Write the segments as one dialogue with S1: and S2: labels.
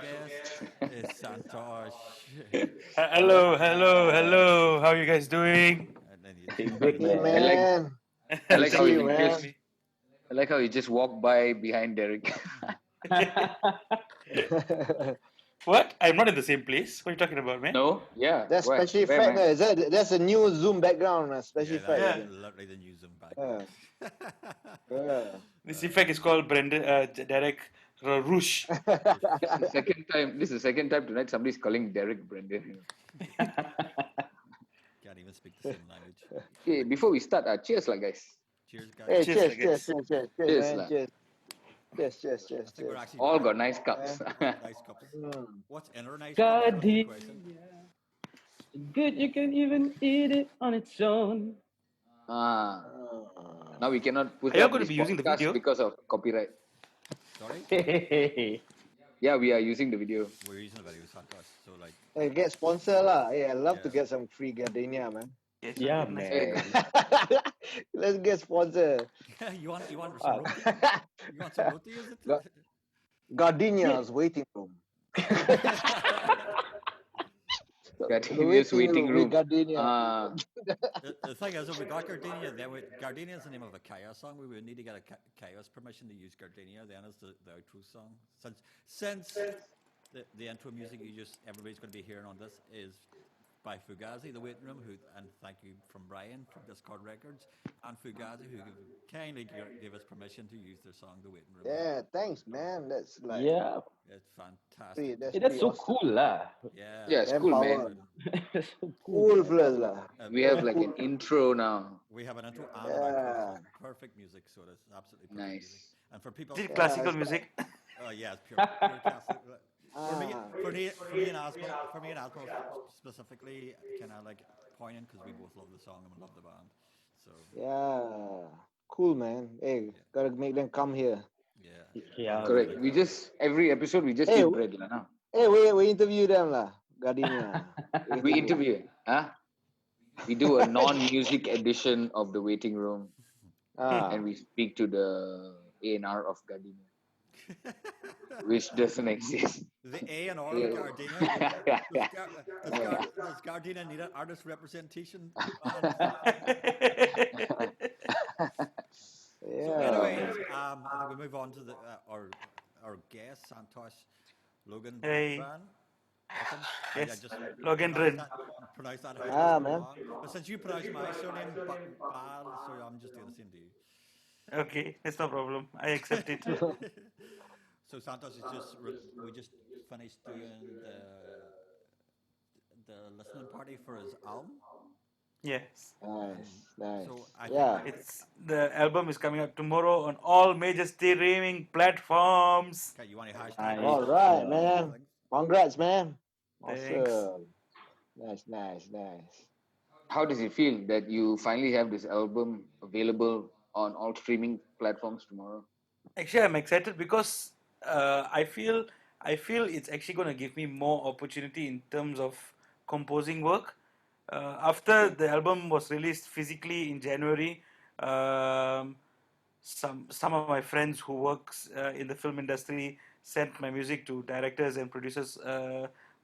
S1: guest is Santosh.
S2: Hello. How are you guys doing?
S1: And then you
S3: Doing
S1: say
S3: good,
S4: Good
S1: hello.
S3: man.
S4: man.
S3: I
S4: Good to
S3: like how
S4: see you,
S3: he
S4: man.
S3: just I like how he just walked by behind Derek.
S2: What? I'm not in the same place. What are you talking about, man?
S3: No? Yeah.
S4: That's
S3: Where?
S4: special
S3: Where,
S4: effect.
S3: man?
S4: Is that's a new Zoom background. Special
S1: Yeah,
S4: effect,
S1: that's
S4: I
S2: Yeah.
S4: think.
S1: literally the news and background.
S4: Yeah. Yeah.
S2: This effect is called Derek Rouge.
S3: This is the second time. This is the second time tonight somebody's calling Derek Brendan.
S1: Can't even speak the same language.
S3: Okay, before we start, cheers, lah, guys.
S1: Cheers,
S4: Hey,
S1: guys.
S2: Cheers,
S4: cheers,
S2: I
S4: cheers,
S2: guess.
S4: cheers, cheers, cheers,
S3: Cheers,
S4: man.
S3: lah.
S4: Cheers, cheers, cheers,
S1: I
S4: cheers,
S1: think we're
S4: cheers.
S1: actually
S3: All
S1: back.
S3: got nice cups.
S1: All have nice cups.
S4: Mm.
S1: What's in our nice cups? That's the question.
S5: Gardenia. Good, you can even eat it on its own.
S3: ah,
S4: Ah.
S3: now we cannot put
S2: Are you
S3: up
S2: going to
S3: this
S2: be using the
S3: podcast
S2: video?
S3: because of copyright.
S1: Sorry?
S5: Hey,
S3: Yeah, we are using the video.
S1: We're using the video Santosh. So, like,
S4: Hey, get sponsor lah. Hey, I love to
S1: yeah.
S4: get some free gardenia, man.
S2: Yes, I'll
S5: yeah,
S2: get nice.
S3: Hey,
S5: man.
S4: Let's get sponsor.
S1: you want some roti? You want some roti, is it?
S4: Ga- Gardenia's waiting room.
S3: Gardenia's waiting room.
S4: with gardenia.
S1: The thing is, if we got Gardenia, then Gardenia is the name of a Chaos song. We would need to get a Chaos permission to use Gardenia. Then as the outro song. Since the intro music everybody's going to be hearing on this is by Fugazi, the waiting room, and thank you from Brian from Discord Records and Fugazi who kindly gave us permission to use their song, The Waiting Room.
S4: Yeah, thanks, man. That's like
S5: Yeah.
S1: It's fantastic.
S4: that's
S5: Hey, that's
S4: pretty
S5: so
S4: awesome.
S5: cool, lah.
S1: Yeah,
S3: Yeah, it's
S4: Man
S3: cool,
S4: power.
S3: man.
S5: That's so
S4: Cool
S5: cool.
S4: plus lah.
S3: We have like an intro now.
S1: we have an intro and an
S4: Yeah.
S1: outro. So perfect music, so it's absolutely perfect music.
S3: Nice.
S1: And for people,
S2: Is it classical
S4: it's
S2: music?
S1: oh yeah, it's pure classic. For me,
S4: Ah.
S1: for me and Asmo specifically, kind of like poignant because we both love the song and love the band. So
S4: Yeah. Cool, man. Hey, gotta make them come here.
S1: yeah,
S5: Yeah,
S3: Correct.
S5: man.
S3: We just every episode we just
S4: Hey,
S3: eat bread lah. Now
S4: Hey, we interview them lah. Gardenia.
S3: we interview. Huh? We do a non-music edition of the waiting room,
S4: Ah.
S3: and we speak to the A&R of Gardenia, which doesn't exist.
S1: the A and R
S3: Yeah.
S1: of Gardenia. Does Gardenia need an artist representation? So,
S4: Yeah.
S1: anyways, I think we move on to our guest Santosh Logandran.
S2: Hey.
S1: I think
S2: Yes.
S1: just
S2: Logandran.
S1: pronounce that
S4: Ah,
S1: how
S4: man.
S1: wrong. But since you pronounce my surname Bal, so I'm just doing the same to you.
S2: Okay, that's no problem. I accept it.
S1: So Santos is we just finished doing the listening party for his album.
S2: Yes.
S4: Nice, nice.
S1: So I
S4: Yeah.
S1: think
S2: It's the album is coming out tomorrow on all major streaming platforms.
S1: okay, you want to hashtag
S5: Nice.
S4: All
S1: this
S4: right,
S1: and
S4: man.
S1: things?
S4: Congrats, man.
S2: Thanks.
S4: Awesome. Nice.
S3: How does it feel that you finally have this album available on all streaming platforms tomorrow?
S2: Actually, I'm excited because I feel it's actually going to give me more opportunity in terms of composing work. After the album was released physically in January, um, some of my friends who works in the film industry sent my music to directors and producers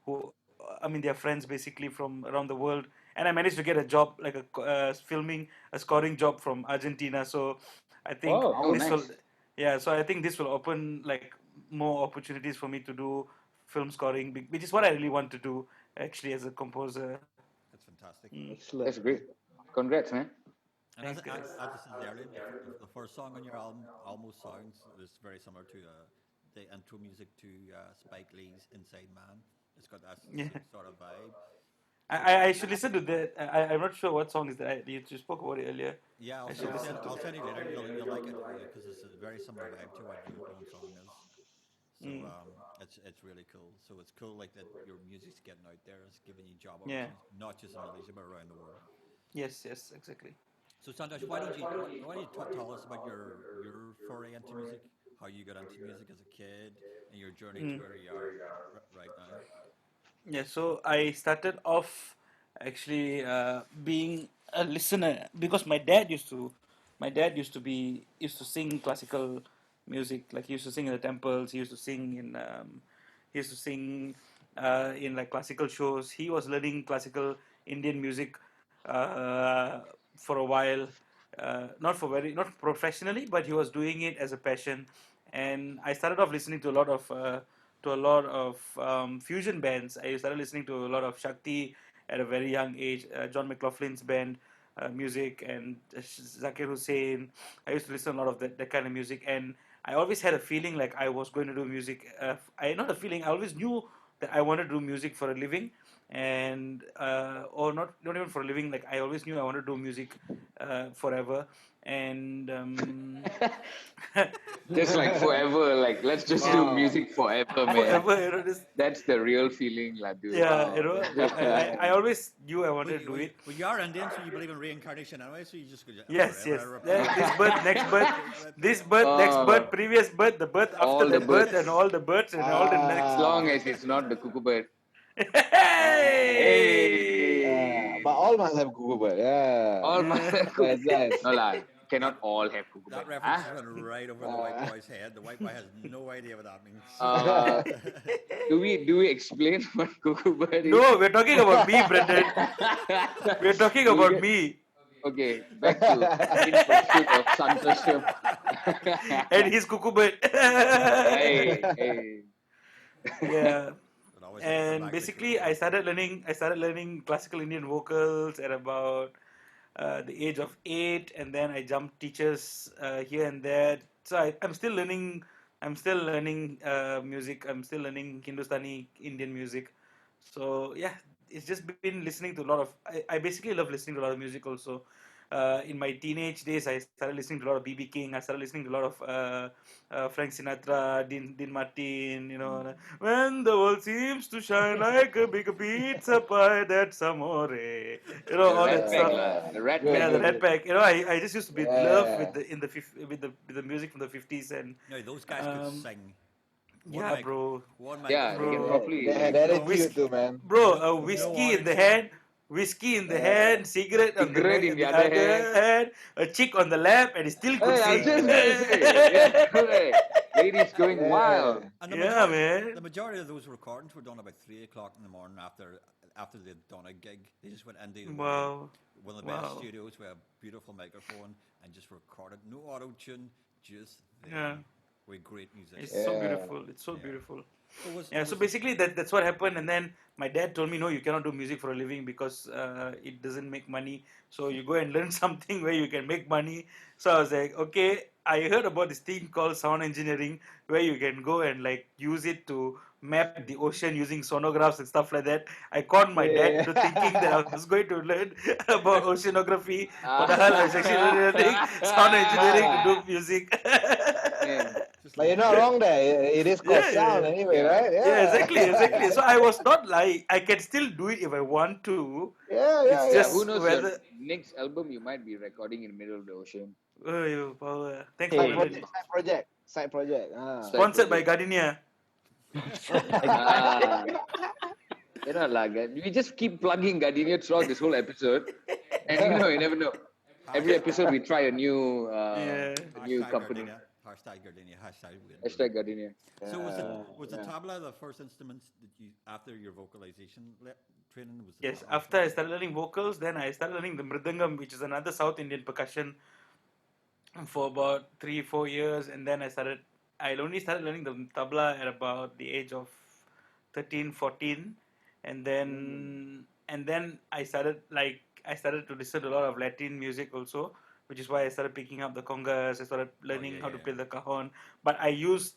S2: who I mean they're friends basically from around the world, and I managed to get a job like filming a scoring job from Argentina. So I think
S5: Oh,
S3: Oh,
S2: this will
S3: nice.
S2: yeah, so I think this will open like more opportunities for me to do film scoring, which is what I really want to do actually as a composer.
S1: That's fantastic.
S4: Excellent.
S3: That's great. Congrats, man.
S1: And
S2: Thanks, guys.
S1: as I said earlier, the first song on your album almost sounds is very similar to the intro music to Spike Lee's Inside Man. It's got that
S2: Yeah.
S1: sort of vibe.
S2: I should listen to that. I'm not sure what song is that. You spoke about it earlier.
S1: Yeah,
S2: I should listen to
S1: I'll
S2: that.
S1: send you later. You'll like it because it's a very similar vibe to what your own song is. So it's really cool. So it's cool like that your music's getting out there. It's giving you job
S2: Yeah.
S1: opportunities, not just in Malaysia but around the world.
S2: Yes, exactly.
S1: So Santosh, why don't you tell us about your foray into music, how you got into music as a kid, and your journey to where you are right now?
S2: Yeah, so I started off actually being a listener because my dad used to sing classical music. Like he used to sing in the temples. He used to sing in He used to sing in like classical shows. He was learning classical Indian music uh, for a while, not professionally, but he was doing it as a passion. And I started off listening to a lot of fusion bands. I started listening to a lot of Shakti at a very young age. John McLaughlin's band music, and Zakir Hussain. I used to listen a lot of that kind of music, and I always had a feeling like I was going to do music. I not a feeling. I always knew that I wanted to do music for a living, and or not even for a living. Like I always knew I wanted to do music forever, and
S3: Just like forever, like let's just do
S4: Wow.
S3: music forever, man.
S2: forever.
S3: That's the real feeling, lah, dude.
S2: Yeah,
S3: Wow.
S2: I always knew I
S1: Well,
S2: wanted to do it.
S1: well, you are Indian, so you believe in reincarnation anyway, so you just go,
S2: Yes, yes.
S1: forever,
S2: This birth, next birth, this birth, next birth, previous birth, the birth after
S3: All the
S2: that birth,
S3: births.
S2: and all the births, and all the next.
S3: As long as it's not the cuckoo bird.
S2: Hey!
S4: But all must have Google Bird. Yeah.
S3: All my
S4: That's nice.
S3: no lah, cannot all have cuckoo
S1: That
S3: bird.
S1: reference
S3: Huh?
S1: went right over the white boy's head. The white boy has no idea what that means.
S3: Do we explain what cuckoo bird is?
S2: No, we're talking about me, Brendan. We're talking about me.
S3: Okay, back to In Pursuit of Santosham.
S2: And his cuckoo bird.
S3: Hey, hey.
S2: Yeah.
S1: But always have to come
S2: And
S1: back to
S2: basically
S1: Cuckoo
S2: I started learning classical Indian vocals at about the age of 8, and then I jumped teachers here and there. So I'm still learning. Music. I'm still learning Hindustani Indian music. So yeah, it's just been listening to a lot of. I basically love listening to a lot of music also. In my teenage days, I started listening to a lot of BB King. I started listening to a lot of Frank Sinatra, Dean Martin. When the world seems to shine like a big pizza pie, that's amore.
S3: The
S2: All
S3: Rat
S2: that
S3: Pack
S2: stuff.
S3: lah. The Rat
S4: Good,
S3: Pack.
S2: Yeah, the
S4: good,
S2: Red
S4: good.
S2: Pack. I just used to be in love with
S4: Yeah.
S2: the music from the 50s, and
S1: No, those guys could
S2: Um,
S1: sing.
S2: yeah, bro.
S1: One
S3: Yeah, they can
S2: Bro.
S3: properly.
S4: They had
S3: like,
S4: attitude too, man.
S2: Bro, a
S1: No
S2: whiskey in the
S1: auto-tune.
S2: hand, cigarette on
S3: Cigarette in
S2: the
S3: the other
S2: other hand, a chick on the lap, and he still could
S3: Hey, I was
S2: sing.
S3: just gonna say, yeah, correct. Ladies going wild.
S4: Yeah.
S1: And the
S2: Yeah,
S1: majority,
S2: man.
S1: the majority of those recordings were done about 3 o'clock in the morning after they'd done a gig. They just went into
S2: Wow.
S1: one of the best
S2: Wow.
S1: studios with a beautiful microphone and just recorded. No auto tune, just
S2: Yeah.
S1: them with great musicians.
S2: It's so
S4: Yeah.
S2: beautiful. It's so
S1: Yeah.
S2: beautiful.
S1: It was-
S2: Yeah,
S1: it
S2: so
S1: was-
S2: basically that's what happened, and then my dad told me, no, you cannot do music for a living because it doesn't make money. So you go and learn something where you can make money. So I was like, okay. I heard about this thing called sound engineering, where you can go and like use it to map the ocean using sonographs and stuff like that. I conned my dad into thinking that I was going to learn about oceanography. What the hell? I was actually learning sound engineering to do music.
S3: Man.
S1: just
S4: But you're
S1: like-
S4: not wrong there. It is called
S2: Yeah,
S4: sound
S2: yeah.
S4: anyway,
S3: Yeah.
S4: right?
S2: Yeah, exactly. So I was not like I can still do it if I want to.
S4: Yeah,
S2: It's
S4: yeah,
S3: Yeah,
S2: just
S3: who knows?
S2: whether.
S3: Your next album you might be recording in the middle of the ocean.
S2: Oh, yo, power. Thanks
S4: yeah.
S2: for
S4: Side
S2: remembering.
S4: project. Side project. Ah.
S2: Sponsored by Gardenia.
S3: Ah. You know, like we just keep plugging Gardenia throughout this whole episode, and you never know. Every episode we try a new,
S2: Yeah.
S3: a new
S1: Hashtag
S3: company.
S1: Gardenia, hashtag Gardenia, hashtag win.
S3: Hashtag Gardenia.
S1: So was the
S4: Yeah.
S1: tabla the first instruments that you after your vocalization training? Was the
S2: Yes,
S1: tabla
S2: after I
S1: first?
S2: started learning vocals, then I started learning the mridangam, which is another South Indian percussion, for about 3-4 years, and then I only started learning the tabla at about the age of 13, 14, and then I started to listen to a lot of Latin music also, which is why I started picking up the congas. I started learning
S1: yeah,
S2: how to
S1: yeah.
S2: play the cajon, but I used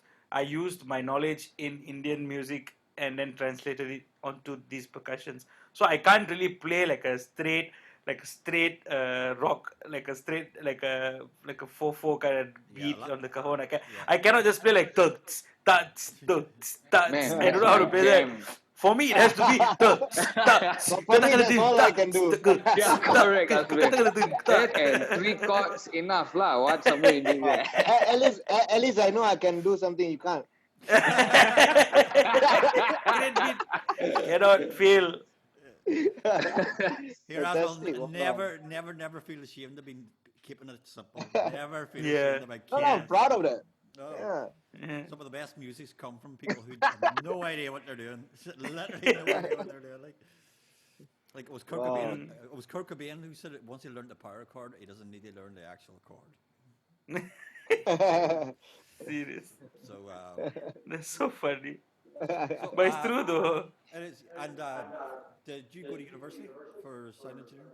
S2: my knowledge in Indian music and then translated it onto these percussions. So I can't really play like a straight rock, like a 4/4 kind of beat
S1: like-
S2: on the cajon.
S1: yeah.
S2: I cannot just play like tuts tuts tuts tuts.
S3: Man,
S2: I don't know how to
S3: that's
S2: play
S3: my
S2: that.
S3: jam.
S2: For me, it has to be tuts tuts.
S4: But for me, that's all I can do.
S3: Yeah, correct. That and 3 chords enough lah. What somewhere in there?
S4: At least I know I can do something you can't.
S2: Great beat. Cannot fail.
S1: Here I will
S4: Fantastic. Wow.
S1: never feel ashamed of being keeping it simple. Never feel
S2: Yeah.
S1: ashamed of my
S4: No, I'm
S1: kids.
S4: proud of that.
S1: No.
S4: Yeah.
S2: Yeah.
S1: Some of the best musics come from people who have no idea what they're doing. Literally no idea what they're doing. Like it was Kurt Cobain.
S4: Wow.
S2: Mm.
S1: It was Kurt Cobain who said that once he learned the power chord, he doesn't need to learn the actual chord.
S2: Serious.
S1: So,
S2: That's so funny.
S1: so
S2: But it's true though.
S1: and did you go to university for sound engineering?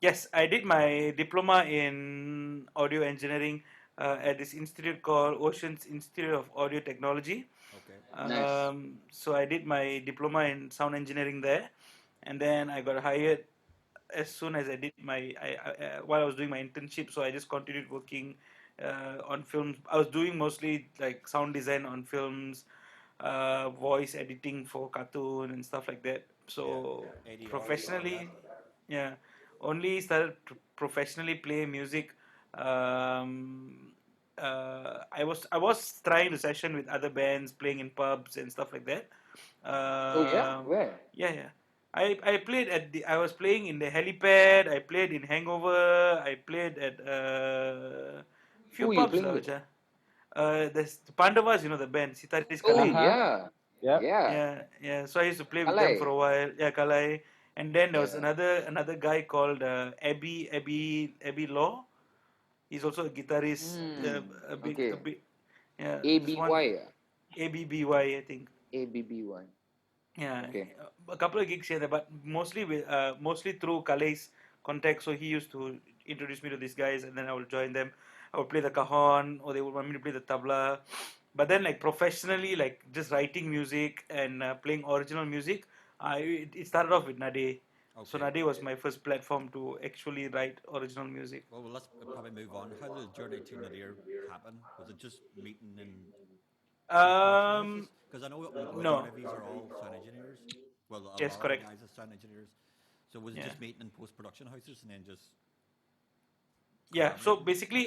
S2: Yes, I did my diploma in audio engineering at this institute called Oceans Institute of Audio Technology.
S1: Okay.
S3: Nice.
S2: So I did my diploma in sound engineering there, and then I got hired as soon as I did while I was doing my internship. So I just continued working on films. I was doing mostly like sound design on films, voice editing for cartoon and stuff like that.
S1: Yeah.
S2: So
S1: ADR stuff like that.
S2: professionally, yeah, only started to professionally play music. I was trying to session with other bands, playing in pubs and stuff like that.
S3: Oh yeah?
S2: Um
S3: Where?
S2: yeah, yeah. I played I was playing in the helipad. I played in Hangover. I played at few
S3: Who are you
S2: pubs
S3: playing
S2: lah,
S3: with?
S2: Vacha. There's the Pandavas, the band, Sitarist
S3: Oh
S2: Kalai.
S5: Uh-huh.
S3: yeah.
S5: Yep.
S3: Yeah.
S2: Yeah. So I used to play with them for
S3: Kalai.
S2: a while. Yeah, Kalai. And then there was
S3: Yeah.
S2: another guy called Abby Law. He's also a guitarist.
S3: Hmm.
S2: A
S3: Okay.
S2: big. Yeah, this one
S3: ABY.
S2: ABBY, I think.
S3: ABBY.
S2: Yeah,
S3: Okay.
S2: a couple of gigs here, there, but mostly through Kalai's contact. So he used to introduce me to these guys, and then I would join them. I would play the cajon, or they would want me to play the tabla. But then, like professionally, like just writing music and playing original music, it started off with Nade. So
S1: Okay.
S2: Nade was my first platform to actually write original music.
S1: Well, let's probably move on. How did the journey to Nadir happen? Was it just meeting in production houses?
S2: Um,
S1: Because I know
S2: no,
S1: majority of these are all sound engineers. Well, a
S2: yes,
S1: lot of the
S2: correct.
S1: guys are sound engineers. So was it
S2: Yeah.
S1: just meeting in post production houses and then just
S2: Yeah, so
S1: collaborating?
S2: basically,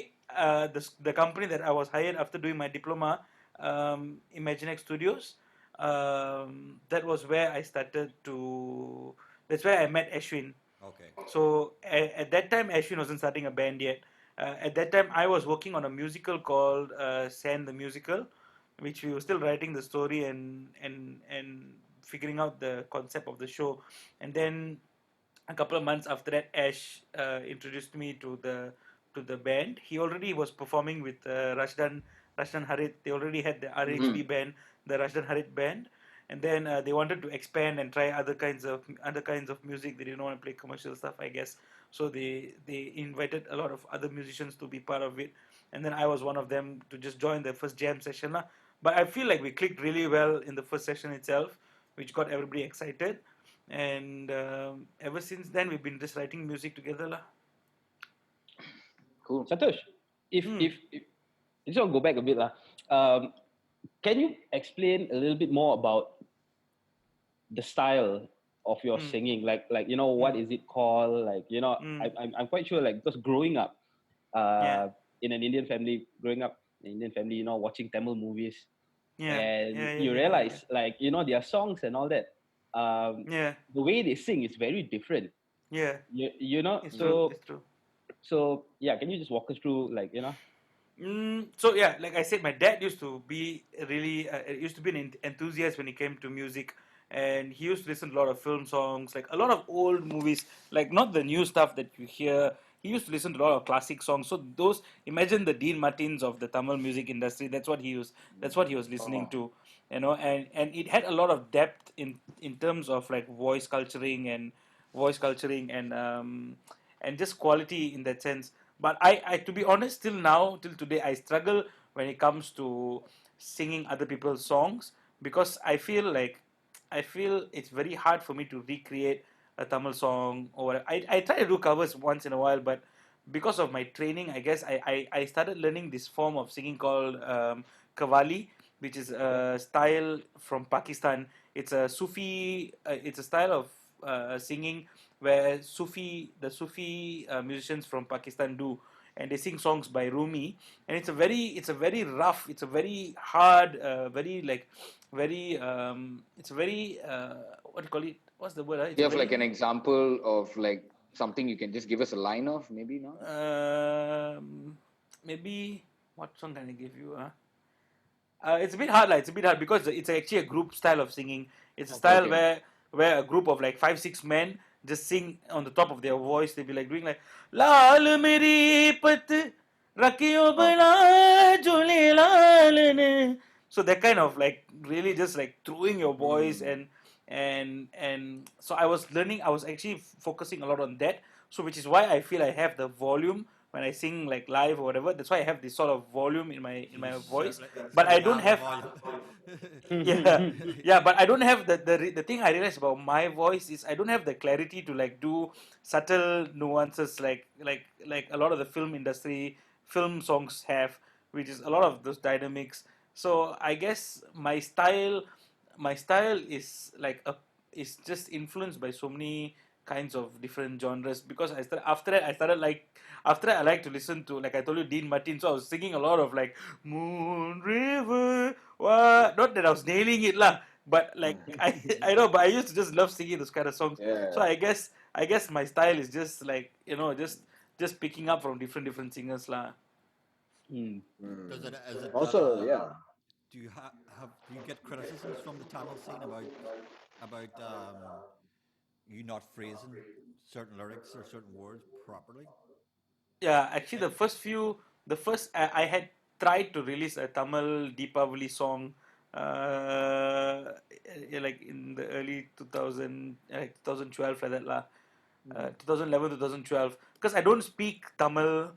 S2: the company that I was hired after doing my diploma, Imaginex Studios, that was where I started to. That's where I met Ashwin.
S1: Okay.
S2: So at that time, Ashwin wasn't starting a band yet. At that time, I was working on a musical called Sand the Musical, which we were still writing the story and figuring out the concept of the show. And then a couple of months after that, Ash introduced me to the band. He already was performing with Rashdan Harit. They already had the RHB
S3: Mm-hmm.
S2: band, the Rashdan Harit band, and then they wanted to expand and try other kinds of music. They didn't want to play commercial stuff, I guess. So they invited a lot of other musicians to be part of it, and then I was one of them to just join the first jam session lah. But I feel like we clicked really well in the first session itself, which got everybody excited, and ever since then we've been just writing music together lah.
S3: Cool.
S5: Santosh,
S2: Hmm.
S5: if I just want to go back a bit, lah. Um, can you explain a little bit more about the style of your
S2: Hmm.
S5: singing? Like what
S2: Hmm.
S5: is it called? Like
S2: Hmm.
S5: I'm quite sure, like, because growing up
S2: Yeah.
S5: in an Indian family, watching Tamil movies,
S2: Yeah.
S5: and
S2: Yeah. Yeah.
S5: you
S2: Yeah. Yeah.
S5: realize, like, their songs and all that,
S2: Yeah.
S5: the way they sing is very different.
S2: Yeah. It's true.
S5: So
S2: It's true.
S5: yeah, can you just walk us through, like,
S2: So yeah, like I said, my dad used to be used to be an enthusiast when it came to music, and he used to listen to a lot of film songs, like a lot of old movies, like not the new stuff that you hear. He used to listen to a lot of classic songs. So those, imagine the Dean Martins of the Tamil music industry. That's what he was listening
S3: Oh.
S2: to, and it had a lot of depth in terms of like voice culturing and just quality in that sense. But I to be honest, till now, till today, I struggle when it comes to singing other people's songs, because I feel it's very hard for me to recreate a Tamil song, or I try to do covers once in a while, but because of my training, I guess I started learning this form of singing called Qawwali, which is a style from Pakistan. It's a style of singing where the Sufi musicians from Pakistan do, and they sing songs by Rumi, and it's a very rough, it's a very hard, it's a very what do you call it? What's the word?
S3: Do
S2: It's
S3: you
S2: a
S3: have like an
S2: very
S3: example of like something you can just give us a line of? Maybe not.
S2: um, maybe What song can I give you? It's a bit hard, like it's a bit hard because it's actually a group style of singing. It's a style
S3: Okay.
S2: where a group of like 5 6 men just sing on the top of their voice. They'll be like doing like Lal meri pat rakhiyo
S3: Oh.
S2: bana jule lal ne. So they're kind of like really just like throwing your voice and so I was actually focusing a lot on that. So which is why I feel I have the volume when I sing like live or whatever. That's why I have this sort of volume in
S1: You
S2: my voice, but I
S1: certainly
S2: don't
S1: have the
S2: have.
S1: volume.
S2: Yeah, yeah, but I don't have the thing I realized about my voice is I don't have the clarity to like do subtle nuances like a lot of the film songs have, which is a lot of those dynamics. So I guess my style is like a is just influenced by so many kinds of different genres because after that I like to listen to, like I told you, Dean Martin. So I was singing a lot of like Moon River. What? Not that I was nailing it lah, but like I know, but I used to just love singing those kind of songs. So
S3: Yeah.
S2: I guess my style is just like just picking up from different singers lah.
S5: Mm.
S1: Does it, is it,
S4: Also, yeah.
S1: do you do you get criticisms from the Tamil scene about you not phrasing certain lyrics or certain words properly?
S2: Yeah, actually, I had tried to release a Tamil Deepavali song, like in the early 2000, like 2012, like that lah, 2011, 2012. Because I don't speak Tamil.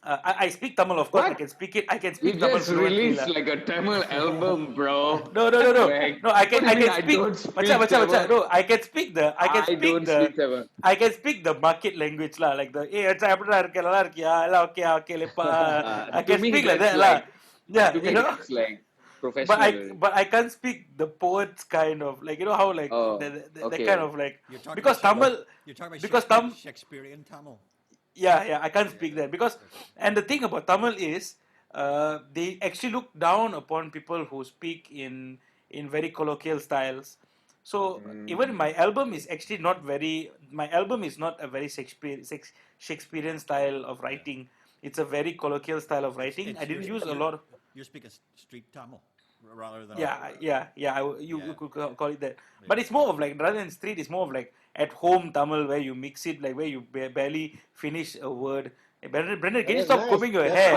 S2: I speak Tamil, of course. I
S3: What?
S2: can speak it. I can
S3: You
S2: speak Tamil
S3: just
S2: fluently
S3: released
S2: lah.
S3: like a Tamil album, bro.
S2: No, no, no, no,
S3: Like,
S2: no. I
S3: what
S2: can,
S3: do you
S2: I
S3: mean
S2: can
S3: I
S2: speak.
S3: don't
S2: Macha,
S3: speak
S2: macha, macha.
S3: Tamil?
S2: No, I can speak the.
S3: I don't speak Tamil.
S2: I can speak the market language lah. Like the. Hey, acha, எப்படிடா இருக்க? நல்லா இருக்கியா? எல்லாம் okay, okay, lepa. I
S3: To
S2: can
S3: me,
S2: speak like
S3: that's
S2: that lah.
S3: like,
S2: Yeah,
S3: to me, that's like
S2: But
S3: professional.
S2: I can't speak the poets kind of like how like
S3: Oh,
S2: the kind
S3: okay.
S2: of like
S1: You're talking
S2: because
S1: about
S2: Tamil
S1: you're talking about
S2: because Tam
S1: Shakespearean Tamil.
S2: yeah, I can't speak that because
S1: Okay.
S2: and the thing about Tamil is they actually look down upon people who speak in very colloquial styles. So even my album is actually not very my album is not a very Shakespearean style of
S1: Yeah.
S2: writing. It's a very colloquial style of writing. I didn't use a lot of
S1: you're speaking street Tamil rather than
S2: you
S1: Yeah.
S2: could call it that.
S1: Yeah.
S2: But it's more of like rather than street, it's more of like at home Tamil where you mix it, like where you barely finish a word. Hey, Brendan, can you
S4: That's
S2: stop
S4: nice.
S2: combing your
S4: That's
S2: hair?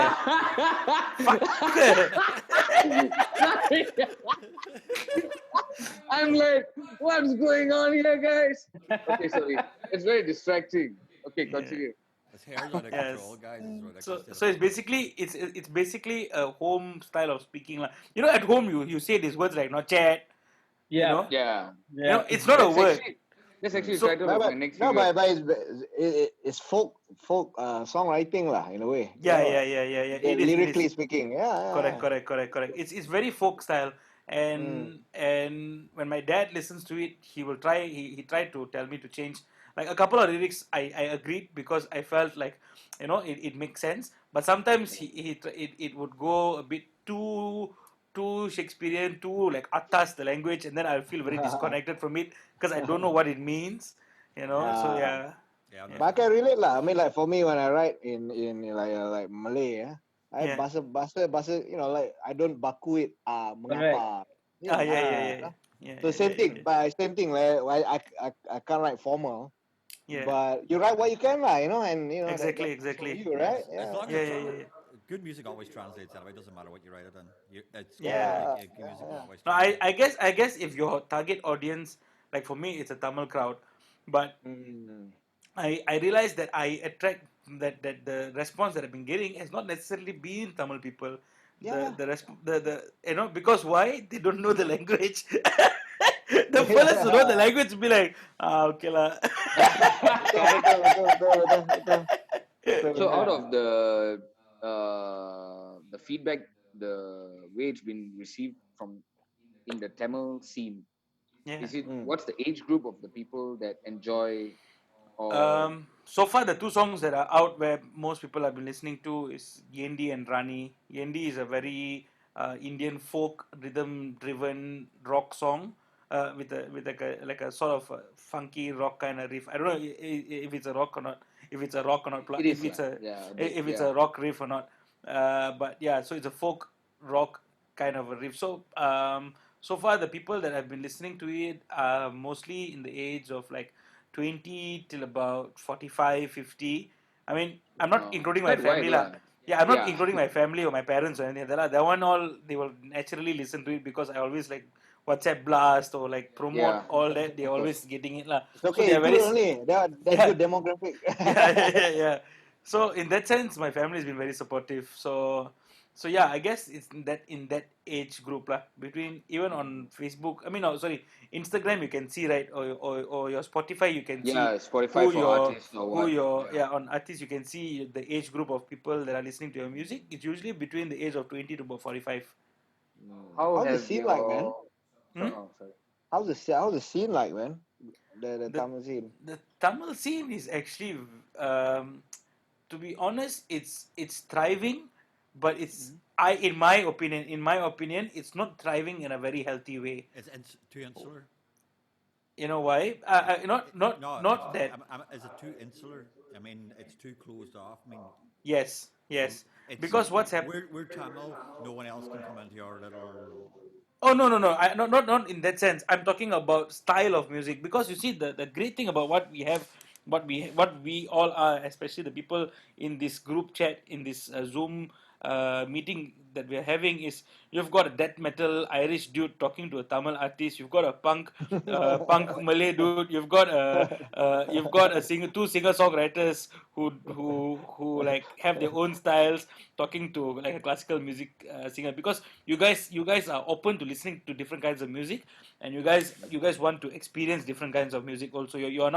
S3: I'm like, what's going on here, guys? Okay, sorry. It's very distracting. Okay, continue.
S1: His hair's out of
S2: Yes.
S1: control, guys. It's ridiculous.
S2: So it's basically a home style of speaking. Like, at home you say these words like not chat.
S5: Yeah.
S2: You know,
S3: Yeah.
S2: it's not a word.
S3: That's actually the
S2: So-
S3: title
S4: No,
S3: of my
S4: but,
S3: next
S4: no,
S3: video.
S4: but it's folk songwriting lah in a way.
S2: Yeah.
S4: Yeah,
S2: It is.
S4: lyrically speaking. Yeah.
S2: Correct. It's very folk style, and when my dad listens to it, he will try. He tried to tell me to change like a couple of lyrics. I agreed because I felt like it makes sense. But sometimes it would go a bit too Shakespearean, too like atas the language, and then I'll feel very disconnected from it because I don't know what it means. So yeah.
S1: Yeah,
S4: But I can relate lah. I mean, like for me when I write in like Malay, I
S2: Yeah.
S4: bahasa, like I don't baku it mengapa.
S2: Yeah.
S4: So same thing, but same thing. Like I can't write formal,
S2: Yeah.
S4: but you write what you can lah, and
S2: Exactly.
S4: that's for you, right?
S1: As long as
S2: Yeah.
S1: good music always translates anyway. It doesn't matter what you write it in. It's
S2: Yeah.
S1: good music will always
S2: No,
S1: translate.
S2: I guess if your target audience, like for me, it's a Tamil crowd, but I realize that I attract that the response that I've been getting has not necessarily been Tamil people.
S4: Yeah.
S2: Because why? They don't know the language. The fellas who know the language will be like, okay lah.
S4: Betul.
S3: So out of the feedback, the way it's been received from in the Tamil scene,
S2: Yeah.
S3: is it what's the age group of the people that enjoy? Or
S2: So far, the two songs that are out where most people have been listening to is Yendi and Rani. Yendi is a very Indian folk rhythm-driven rock song with like a sort of funky rock kind of riff. I don't know if it's a rock or not. If it's a rock or not.
S3: It is,
S2: If it's
S3: yeah. Yeah, a bit,
S2: if it's
S3: yeah.
S2: a rock riff or not. But yeah, so it's a folk rock kind of a riff. So so far the people that have been listening to it are mostly in the age of like 20 till about 45, 50. I mean, I'm not
S3: It's
S2: including my
S3: quite wide
S2: family lah.
S3: lah.
S2: Yeah, I'm not
S3: Yeah.
S2: including my family or my parents or anything like that lah. That one all they will naturally listen to it because I always like WhatsApp blast or like promote
S3: Yeah.
S2: all that. They're
S3: Of course.
S2: always getting it lah.
S4: It's
S2: So
S4: okay,
S2: they are very
S4: include only. That's
S2: yeah
S4: good demographic.
S2: yeah. So in that sense, my family has been very supportive. So yeah, I guess it's in that age group lah. Between even on Facebook, I mean, oh, sorry, Instagram, you can see right, or your Spotify, you can see
S3: Yeah, Spotify for artists or
S2: who
S3: what?
S2: your
S3: Yeah.
S2: on artists, you can see the age group of people that are listening to your music. It's usually between the age of 20 to about 45.
S3: How
S4: How's the
S3: have
S4: scene like, man?
S3: your
S2: Hmm?
S3: oh, sorry.
S4: How's the scene like, man? The
S2: The
S4: Tamil scene.
S2: the Tamil scene is actually um, to be honest, it's thriving, but it's in my opinion, it's not thriving in a very healthy way.
S1: It's too insular.
S2: You know why?
S1: No,
S2: Not that.
S1: is it too insular? I mean, it's too closed off. I mean,
S2: Yes.
S1: it's
S2: Because what's happened?
S1: we're Tamil. No one else can come into your little.
S2: Oh no! Not in that sense. I'm talking about style of music because you see the great thing about what we have, what we all are, especially the people in this group chat in this Zoom meeting that we're having is you've got a death metal Irish dude talking to a Tamil artist. You've got a punk Malay dude. You've got two singer songwriters who like have their own styles talking to like a classical music singer because you guys are open to listening to different kinds of music and you guys want to experience different kinds of music also you're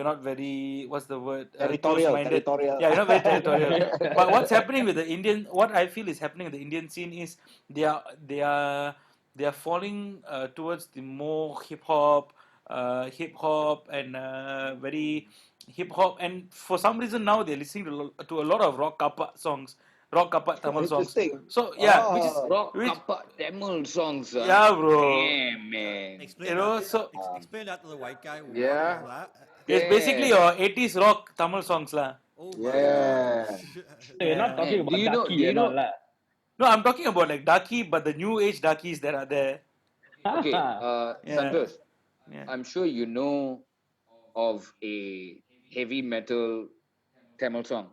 S2: not very what's the word close
S4: Territorial,
S2: minded.
S4: territorial.
S2: Yeah, you're not very territorial. But what's happening with the Indian, what I feel is happening in the Indian scene is they are they are they are falling towards the more hip hop and very hip hop, and for some reason now they're listening to a lot of rock kapat
S4: Oh,
S2: Tamil songs.
S4: interesting.
S2: So yeah,
S4: Oh,
S3: Rock
S2: which
S3: kapat Tamil songs,
S2: yeah, bro.
S3: Damn, man.
S1: Explain that.
S2: So
S1: Explain that to the white guy. What is
S3: Yeah.
S1: that?
S2: it's basically
S3: Damn.
S2: your 80s rock Tamil songs lah.
S1: Oh my
S4: yeah.
S1: gosh.
S5: So you're not
S2: Yeah.
S5: talking
S3: Man,
S5: about Ducky
S3: do you
S5: and all
S3: know
S5: that.
S2: No, I'm talking about like Darky, but the new age Darkies that are there.
S3: okay,
S2: Yeah.
S3: Santosh,
S2: Yeah.
S3: I'm sure you know of a heavy metal Tamil song.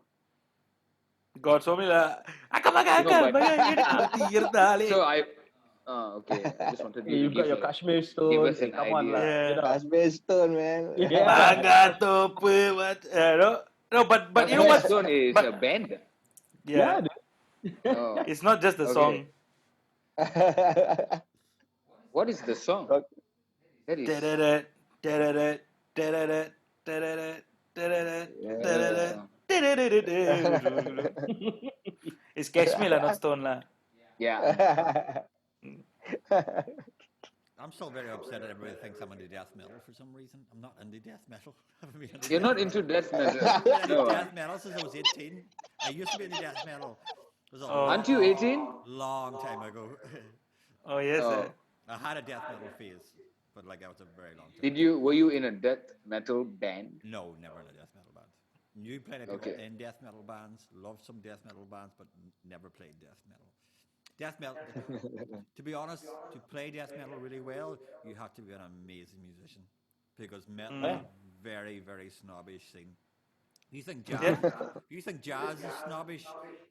S2: God, so many
S3: No, but so
S2: yeah.
S3: I okay, I just wanted you to
S5: You've got
S3: give
S5: your
S3: a
S5: Kashmir
S3: give
S5: stones.
S3: us
S5: Hey,
S3: an
S5: come on,
S3: idea.
S5: lah. You know.
S4: Kashmir Stone, man.
S5: Yeah.
S2: Bangga tope, what? No, but you know
S3: Kashmir
S2: what?
S3: Stone is a
S2: But
S3: band.
S2: yeah,
S5: dude.
S3: Oh,
S2: it's not just the
S3: okay.
S2: song.
S3: What is the song? That is
S2: Da-da-da, da-da-da, da-da-da, da-da-da, da-da-da,
S3: what is the
S2: da-da-da,
S4: yeah.
S3: song?
S2: da-da-da-da-da. It's Kashmir lah, not Stone lah.
S3: Yeah.
S1: I'm still very upset that everybody thinks I'm into death metal for some reason. I'm not into death metal. I haven't been into
S3: You're
S1: death
S3: not
S1: metal.
S3: into death metal.
S1: I haven't been into
S3: No.
S1: death metal since I was 18. I used to be into death metal. It was a
S2: Oh.
S3: Aren't you 18?
S1: long time ago.
S2: Oh yes.
S3: Oh.
S1: I had a death metal phase, but like that was a very long time.
S3: Were you in a death metal band?
S1: No, never in a death metal band. Knew plenty of people
S3: Okay.
S1: in death metal bands, loved some death metal bands, but never played death metal. Death metal, to be honest, to play death metal really well, you have to be an amazing musician because metal is a very, very snobbish thing. You think jazz is snobbish?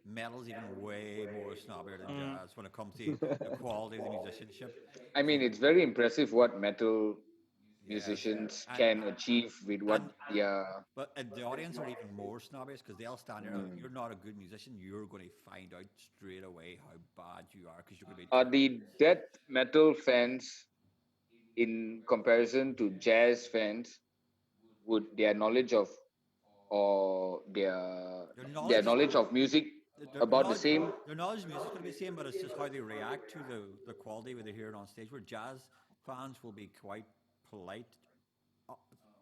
S1: Metal's even way more snobbier than jazz when it comes to the quality of the musicianship.
S3: I mean, it's very impressive what metal
S1: Yes.
S3: musicians
S1: And-
S3: can achieve with what
S1: and-
S3: yeah.
S1: But the audience are even more snobbish because they'll stand there. You're not a good musician. You're going to find out straight away how bad you are because you're going to be.
S3: Are the death metal fans, in comparison to jazz fans, would their knowledge of or their knowledge of music about the same?
S1: Their knowledge of music is going to be the same, but it's just how they react to the quality when they hear it on stage. Where jazz fans will be quite polite. On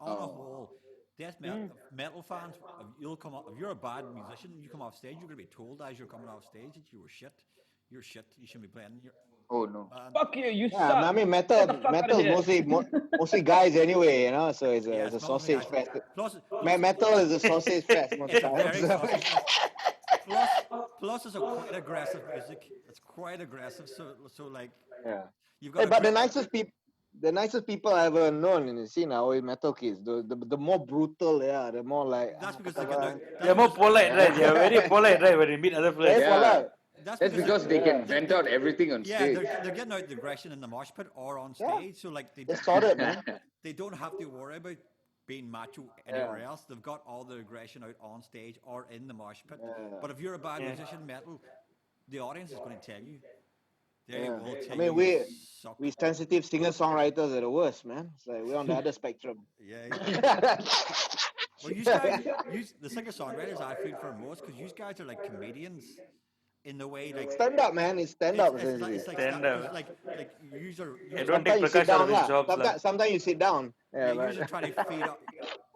S1: a whole, death metal fans, if you're a bad musician, you come off stage, you're going to be told as you're coming off stage that you were shit. You're shit. You shouldn't be playing.
S3: Oh no.
S1: Man.
S5: Fuck you, you
S4: Yeah,
S5: suck.
S4: I mean
S5: Get the fuck out of
S4: metal's
S5: here.
S4: mostly guys anyway, you know. So it's
S1: Yeah,
S4: a
S1: it's mostly
S4: sausage
S1: guys.
S4: fest.
S1: Plus,
S4: Metal is a sausage fest most
S1: it's a
S4: times.
S1: very sausage fest. Plus, plus, it's a quite aggressive music. It's quite aggressive. So like,
S4: Yeah.
S1: you've
S4: Hey,
S1: got a
S4: but
S1: great.
S4: the nicest people I ever known in the scene are always metal kids. The more brutal they are, the more like
S1: That's because they get
S4: whatever.
S1: out.
S2: They're
S1: That's
S2: more
S1: because
S2: polite, right? They're very polite, right? When they meet other
S4: Very
S2: players.
S3: Yeah.
S4: polite.
S1: that's
S3: That's
S1: because
S3: because they can
S1: they're,
S3: vent out everything on
S1: yeah,
S3: stage.
S1: they're getting out the aggression in the mosh pit or on
S4: Yeah.
S1: stage. So like
S4: They sorted, man.
S1: they don't have to worry about being macho
S4: Yeah.
S1: anywhere else. They've got all their aggression out on stage or in the mosh pit.
S4: Yeah.
S1: But if you're a bad
S2: Yeah.
S1: musician, metal, the audience is going to tell you. They
S4: Yeah.
S1: will
S4: I
S1: tell
S4: mean,
S1: you you suck.
S4: we sensitive singer-songwriters are the worst, man. It's like we're on the other spectrum.
S1: Yeah. Well, you guys, the singer-songwriters I feel for most because you guys are like comedians in the way like
S4: Stand up, man. It's stand up essentially.
S1: it's like
S2: Stand
S1: because
S2: up.
S1: like
S2: I
S1: you
S2: don't take
S4: Sometimes you sit
S2: Prakash out of
S4: down,
S2: his
S4: lah.
S2: jobs, lah.
S4: Sometimes you sit down.
S1: yeah
S4: Yeah,
S1: usually
S4: but
S1: trying to feed off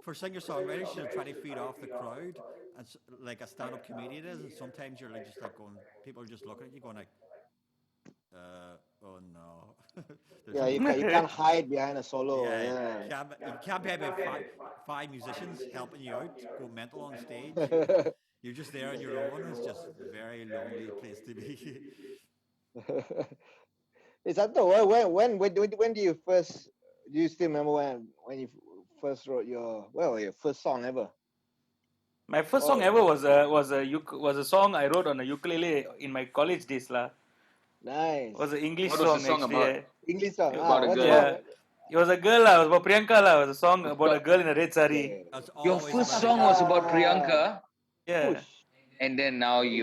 S1: for singer-songwriters you're trying to feed off the crowd and like a stand-up comedian is and sometimes you're like just like going people are just looking at you going like oh no There's
S4: yeah,
S1: no-
S4: you can't hide behind a solo.
S1: yeah
S4: Yeah.
S1: you can't be about five musicians helping you out go mental on stage you're just there on your own it's just a very lonely place to be.
S4: Hey, Santo, when do you first? Do you still remember when you first wrote your first song ever?
S2: My first song ever was a song I wrote on a ukulele in my college days, lah.
S4: Nice.
S2: It was an English
S3: What was the
S2: song
S3: song
S2: actually.
S3: about?
S4: English song.
S3: About a
S4: What's
S3: girl.
S2: Yeah. It was a girl, lah. It was about Priyanka, lah. It was a song about a girl in a red sari.
S4: Okay.
S1: That's
S3: Your
S1: always
S3: first
S1: about
S3: song was about Priyanka,
S2: Yeah.
S4: Push.
S3: and then now she's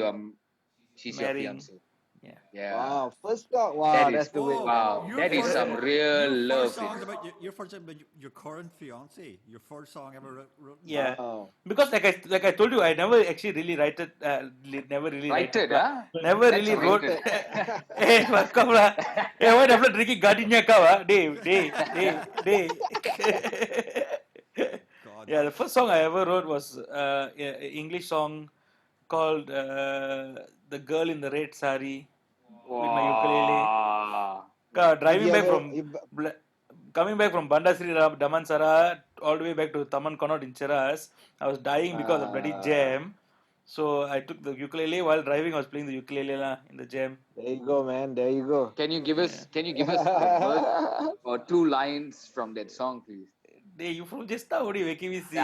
S3: your
S2: Marrying.
S3: fiance.
S2: Yeah.
S3: Yeah.
S4: Wow, first song. Wow,
S3: That is-
S4: that's the way.
S3: wow,
S1: your
S3: that is
S1: first-
S3: some real
S1: your
S3: love.
S1: first song about your first song about your current fiance your first song ever written
S2: Yeah.
S4: Wow.
S2: Because like I told you, I never actually really never really
S3: Righted,
S2: lah.
S3: huh?
S2: Never
S3: That's
S2: really wrote.
S3: rated.
S2: Hey, fuck off lah. Hey, what after drinking gardenia kau ah? Dave.
S1: God
S2: Yeah, the first song I ever wrote was an English song called "The Girl in the Red Sari" with my ukulele.
S3: Wow.
S2: Driving
S4: You
S2: back
S4: ever-
S2: from
S4: you-
S2: coming back from Bandasri Damansara all the way back to Taman Connaught in Cheras, I was dying because of bloody jam. So I took the ukulele while driving. I was playing the ukulele lah in the jam.
S4: There you go, man. There you go.
S3: Can you give us a verse or two lines from that song, please?
S2: Hey, you from just now already making me sing.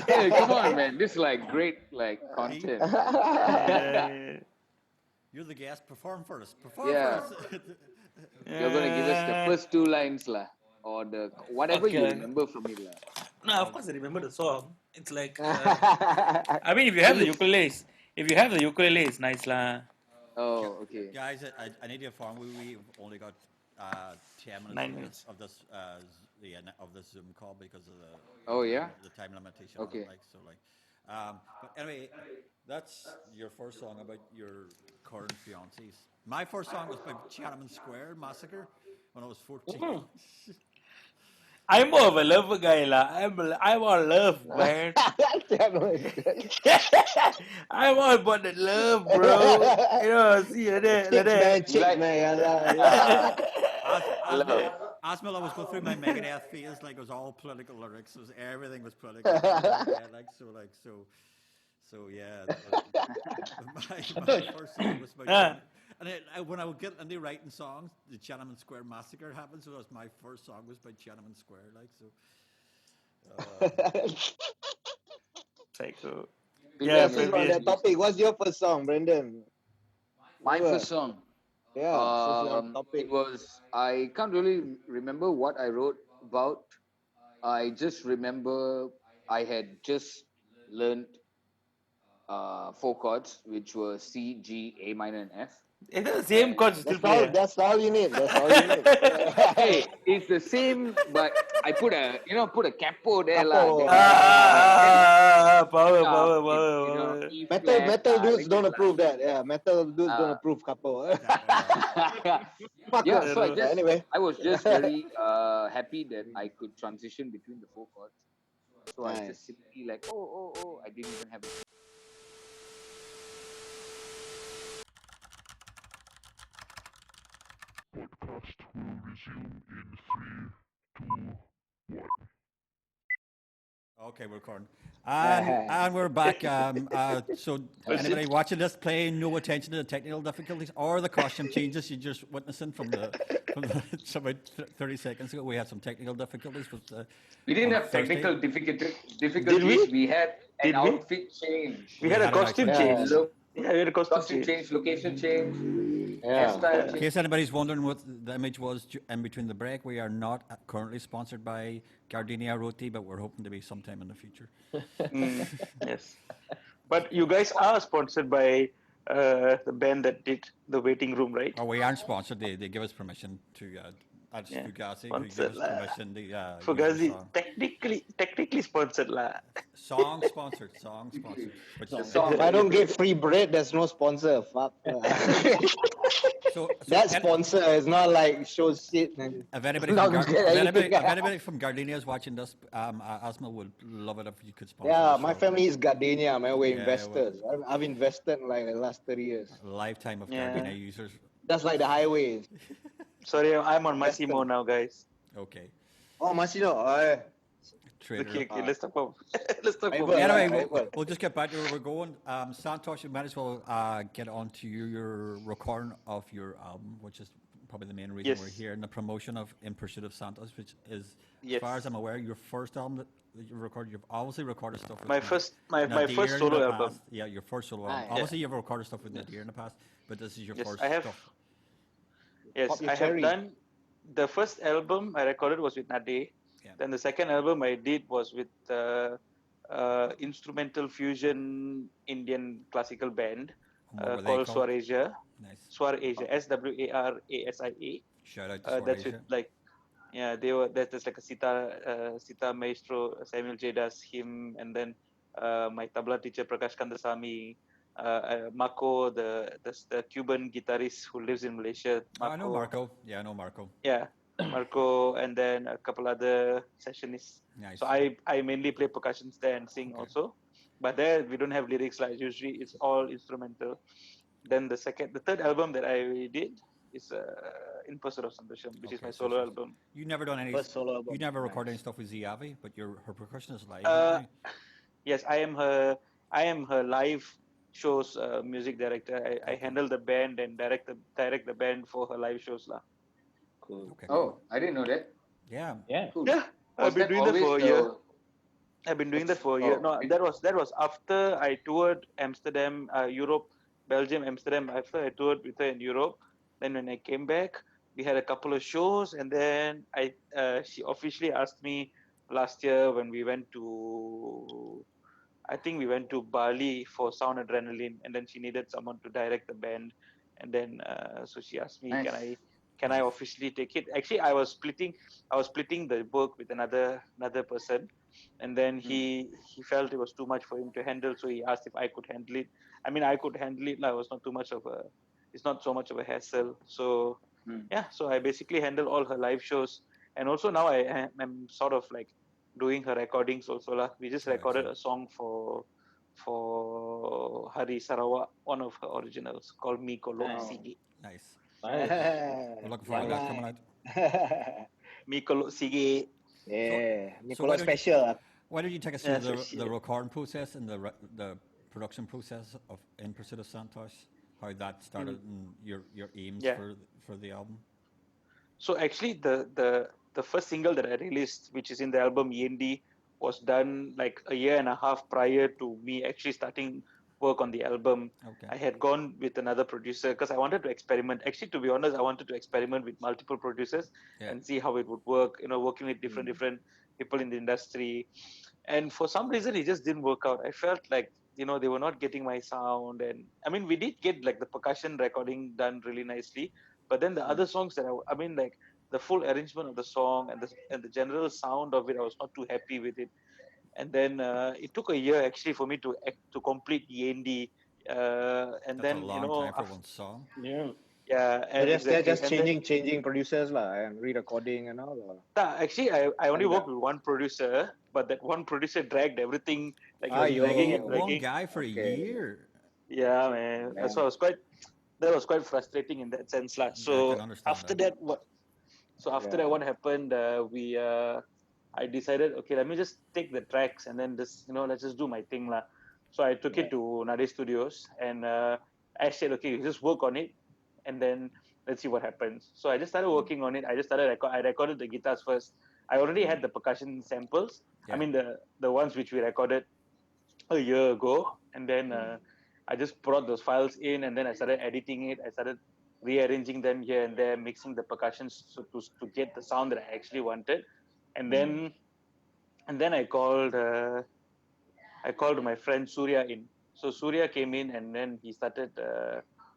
S3: Hey, come on, man. This is like great content.
S2: Yeah.
S1: you're the guest perform first perform
S3: Yeah.
S1: first
S3: You're gonna give us the first two lines, lah, or the whatever you
S2: Okay.
S3: remember from it, lah.
S2: No, of course I remember the song. It's like, I mean, if you have the ukulele, it's nice lah.
S3: Oh, okay.
S1: guys I need to inform we've only got 10 minutes,
S2: 9 minutes.
S1: of this of this Zoom call because of the
S3: Oh, yeah?
S1: the time limitation
S3: Okay.
S1: but anyway that's your first song about your current fiancés. My first song was by Tiananmen Square Massacre when I was 14.
S2: I'm more of a love guy lah. I'm all love, man. I'm all about the love, bro. You know, see like that.
S4: Chicks, man.
S1: Asmil, I was going through my Megadeth phase, like it was all political lyrics. Everything was political. Yeah. My first song was about. When I would get into writing songs, the Tiananmen Square Massacre happened, so that was my first song was by Tiananmen Square,
S2: Psycho.
S3: Yeah,
S4: Since we're on that topic, what's your first song, Brendan?
S3: My first song.
S4: Yeah, since we're on topic.
S3: It was, I can't really remember what I wrote about. I just remember I had just learned 4 chords, which were C, G, A minor, and F.
S2: Is that the same chords you still play?
S4: That's all you need. That's all you need.
S3: Hey, it's the same, but I put a capo there,
S4: Capo.
S2: Power.
S4: Metal dudes don't approve that. Yeah, metal dudes don't approve couple.
S3: Yeah, so
S4: Anyway.
S3: I was just very happy that I could transition between the 4 chords. So I
S4: Nice.
S3: just simply like, oh, I didn't even have a
S6: podcast will resume in 3, 2, 1.
S1: Okay, we're recording. And we're back. So anybody watching this, pay no attention to the technical difficulties or the costume changes you're just witnessing from so about 30 seconds ago. We had some technical difficulties with
S3: We didn't
S1: on
S3: have
S1: Thursday.
S3: technical difficulties. We had an
S2: Did we?
S3: outfit change.
S2: We had a
S1: had an
S2: costume
S1: outfit
S2: change.
S1: change.
S3: Look,
S2: Yeah, we had a costume
S3: costume
S2: change.
S3: change, location change,
S4: Yeah.
S3: hairstyle
S1: In
S3: change.
S1: case anybody's wondering what the image was in between the break, we are not currently sponsored by Gardenia Roti, but we're hoping to be sometime in the future.
S2: Yes. But you guys are sponsored by the band that did the waiting room, right?
S1: Oh, we aren't sponsored. They give us permission to. That's
S2: Yeah,
S1: Fugazi who give
S2: sponsored
S1: us
S2: lah.
S1: permission to use our
S2: Fugazi,
S1: song.
S2: technically sponsored lah.
S1: Song sponsored. Song sponsored. Which,
S3: The song.
S4: If I don't get free bread, there's no sponsor. Fuck.
S1: so
S4: That sponsor is not like show shit. And
S1: if anybody
S4: not
S1: from,
S4: get anything.
S1: if anybody from Gardenia is watching this, Asma would love it if you could sponsor.
S4: Yeah,
S1: the
S4: my
S1: show.
S4: family is Gardenia, man. We're
S1: Yeah,
S4: investors. I've invested in like the last 30 years.
S1: A lifetime of
S2: Yeah.
S1: Gardenia users.
S4: Just like the highways.
S2: Sorry, I'm on Massimo now, guys.
S1: Okay.
S4: Oh, Masino.
S1: Trader.
S2: Okay, let's talk about
S4: Right,
S2: about
S4: well,
S1: Anyway,
S4: right,
S1: we'll just get back to where we're going. Santosh, you might as well get on to your recording of your album, which is probably the main reason
S2: Yes.
S1: we're here, and the promotion of In Pursuit of Santosh, which is, as
S2: Yes.
S1: far as I'm aware, your first album that you recorded. You've obviously recorded stuff with
S2: my first my
S1: Nadir
S2: first
S1: in
S2: solo
S1: the
S2: album.
S1: past. Yeah, your first solo
S4: Ah,
S1: album.
S4: yeah.
S1: Obviously, you've recorded stuff with Nadir in the past, but this is your
S2: Yes,
S1: first
S2: I have.
S1: stuff.
S2: Yes,
S4: Pop your
S2: I have
S4: cherry.
S2: done. The first album I recorded was with Nade.
S1: Yeah.
S2: Then the second album I did was with instrumental fusion Indian classical band
S1: And what were they
S2: called
S1: called?
S2: Swar Asia.
S1: Nice.
S2: Swar Asia, SWARASIA.
S1: Shout out to Swar
S2: That's
S1: Asia.
S2: with like, yeah, they were. That's like a sitar maestro Samuel J. Das, him, and then my tabla teacher Prakash Kandasamy, Marco, the Cuban guitarist who lives in Malaysia.
S1: Oh, I know Marco. Yeah, I know Marco.
S2: Yeah, Marco, and then a couple other sessionists.
S1: Nice.
S2: So I mainly play percussions there and sing
S1: Okay.
S2: also, but there we don't have lyrics. Like usually it's all instrumental. Then the third album that I did is In Pursuit of Santosham, which is
S1: Okay,
S2: my
S1: so
S2: solo
S1: it's-
S2: album.
S1: You never done any.
S4: First solo album.
S1: You never
S4: Nice.
S1: recorded any stuff with Ziavi, but you're her percussionist live.
S2: Uh,
S1: aren't you?
S2: Yes, I am her live shows music director. I
S1: Okay.
S2: handle the band and direct the band for her live shows lah.
S4: Cool.
S1: Okay.
S3: Oh, I didn't know that.
S1: Yeah.
S5: Yeah.
S3: Cool.
S2: Yeah,
S3: Was
S2: I've been
S3: that
S2: doing that for a
S3: always
S2: year.
S3: the-
S2: I've been doing that for a year.
S3: Oh,
S2: No,
S3: it-
S2: that was after I toured Amsterdam, Europe, Belgium, Amsterdam. After I toured with her in Europe, then when I came back, we had a couple of shows, and then she officially asked me last year when we went to, I think we went to Bali for Sound Adrenaline, and then she needed someone to direct the band, and then so she asked me,
S3: Nice.
S2: can I officially take it? Actually, I was splitting the work with another person, and then he felt it was too much for him to handle, so he asked if I could handle it. I mean, I could handle it. Like, it's not so much of a hassle. So yeah, so I basically handle all her live shows, and also now I'm sort of like doing her recordings also lah. We just
S1: Oh,
S2: recorded
S1: excellent.
S2: a song for Hari Sarawak, one of her originals called Mi Kolok
S4: Nice.
S2: Sige.
S1: Nice.
S5: Nice.
S1: We're looking forward to that coming out.
S2: Mi Kolok Sige.
S4: Yeah,
S1: so
S4: Nicola
S1: why don't you-
S4: special.
S1: Why don't you take us
S2: Yeah,
S1: through
S2: so she-
S1: the recording process and the production process of In Pursuit of Santosh? How that started and your aims
S2: Yeah.
S1: for the album?
S2: So actually, the first single that I released, which is in the album Yendi, was done like a year and a half prior to me actually starting work on the album.
S1: Okay.
S2: I had gone with another producer because I wanted to experiment. Actually, to be honest, I wanted to experiment with multiple producers
S1: Yeah.
S2: and see how it would work. You know, working with different people in the industry, and for some reason, it just didn't work out. I felt like they were not getting my sound, and I mean, we did get like the percussion recording done really nicely, but then the other songs that I mean, like the full arrangement of the song and the general sound of it, I was not too happy with it. And then it took a year actually for me to complete Yendi, and
S1: That's
S2: then
S1: a long time for one song.
S5: Yeah.
S2: yeah, and
S4: They're just
S2: And then-
S4: changing producers lah and re-recording and all.
S2: Actually, I only
S4: And,
S2: worked with one producer, but that one producer dragged everything, like he
S4: Ah,
S2: was
S4: yo.
S2: dragging it,
S1: One
S2: dragging.
S1: guy for a
S4: Okay.
S1: year.
S2: Yeah, man.
S4: Yeah.
S2: So I was quite that was quite frustrating in that sense, lah.
S1: I
S2: So
S1: can understand
S2: after
S1: that.
S2: that, what happened? I decided, okay, let me just take the tracks and then let's just do my thing, lah. So I took it to Nade Studios, and I said, okay, you just work on it, and then let's see what happens. So I just started working on it. I recorded the guitars first. I already had the percussion samples.
S1: Yeah.
S2: I mean the ones which we recorded a year ago, and then I just brought those files in, and then I started editing it. I started rearranging them here and there, mixing the percussions to get the sound that I actually wanted, and then I called my friend Surya in. So Surya came in, and then he started.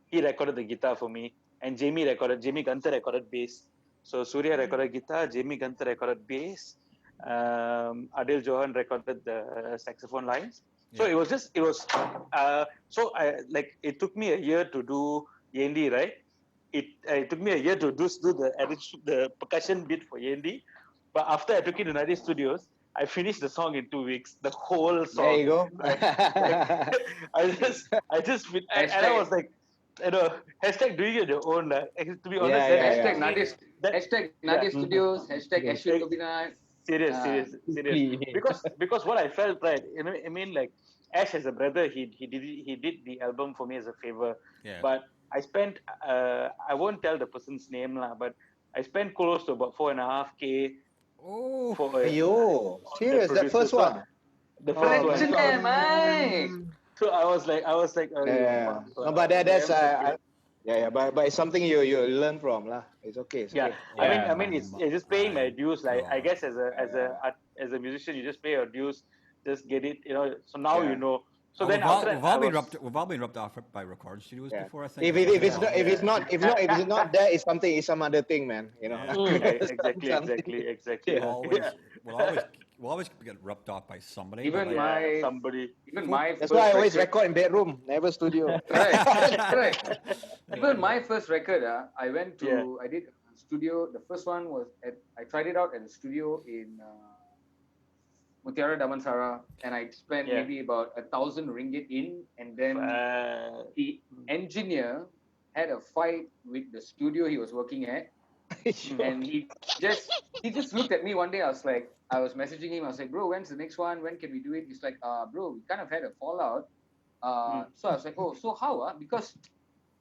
S2: He recorded the guitar for me, and Jamie Gunther recorded bass. So Surya recorded guitar, Jamie Gunther recorded bass, Adil Johan recorded the saxophone lines. So
S1: Yeah.
S2: it took me a year to do Yendi, right? It took me a year to do the percussion bit for Yendi, but after I took it to Nadi Studios, I finished the song in 2 weeks, the whole song.
S4: There you go.
S2: And I was like, hashtag doing it your own. To be honest,
S3: Hashtag Nadi
S2: Yeah.
S3: Studios, hashtag Ashwin Gopinath.
S2: Serious. Because what I felt, right, I mean, like, Ash as a brother, he did the album for me as a favor.
S1: Yeah.
S2: But I spent I won't tell the person's name lah, but I spent close to about 4.5K
S1: Oh.
S2: for
S4: Ayo, serious? That
S2: producer.
S4: first one?
S2: The first one.
S3: Fraction, Mike.
S2: So I was like,
S4: Yeah. No, but that's but it's something you learn from lah. It's okay. It's
S2: Yeah,
S4: okay.
S2: I mean, it's just paying my dues. Like, I
S1: God.
S2: guess as a musician, you just pay your dues, just get it. So now you know. So then after that,
S1: we've all been rubbed off by recording studios
S4: Yeah.
S1: before. I think.
S4: If it's not there, it's something. It's some other thing, man. You know.
S2: Yeah, exactly.
S4: Yeah.
S1: We'll always get rubbed off by somebody.
S3: Even
S1: but like,
S2: somebody.
S4: That's why I always record in bedroom, never studio.
S3: Correct. Even my first record, I went to, I did a studio. The first one was I tried it out at a studio in Mutiara Damansara, and I spent maybe about 1,000 ringgit in, and then the engineer had a fight with the studio he was working at, and he just looked at me one day. I was messaging him. I was like, bro, when's the next one? When can we do it? He's like, bro, we kind of had a fallout. So I was like, oh, so how? Because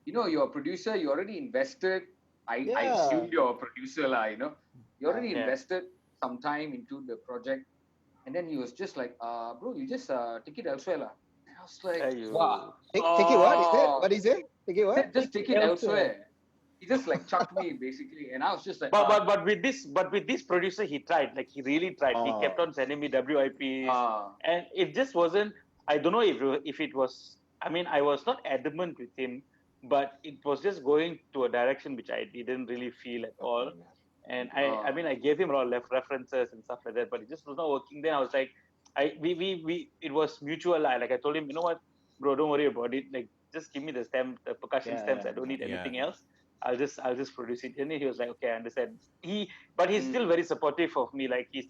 S3: you're a producer. You already invested. I assume you're a producer, lah. You already invested some time into the project. And then he was just like, bro, you just take it elsewhere, lah. And I was like,
S4: wow. Take it what? What is it? Take it what?
S3: Just take it elsewhere. He just like chucked me basically, and I was just like,
S2: But with this producer, he tried. Like, he really tried. He kept on sending me WIPs, and it just wasn't. I don't know if it was. I mean, I was not adamant with him, but it was just going to a direction which I didn't really feel at all. And I mean, I gave him a lot of references and stuff like that, but it just was not working. Then I was like, it was mutual. Like, I told him, you know what, bro, don't worry about it. Like, just give me the percussion stems. I don't need anything else. I'll just produce it. And then he was like, okay, I understand. But he's still very supportive of me. Like, he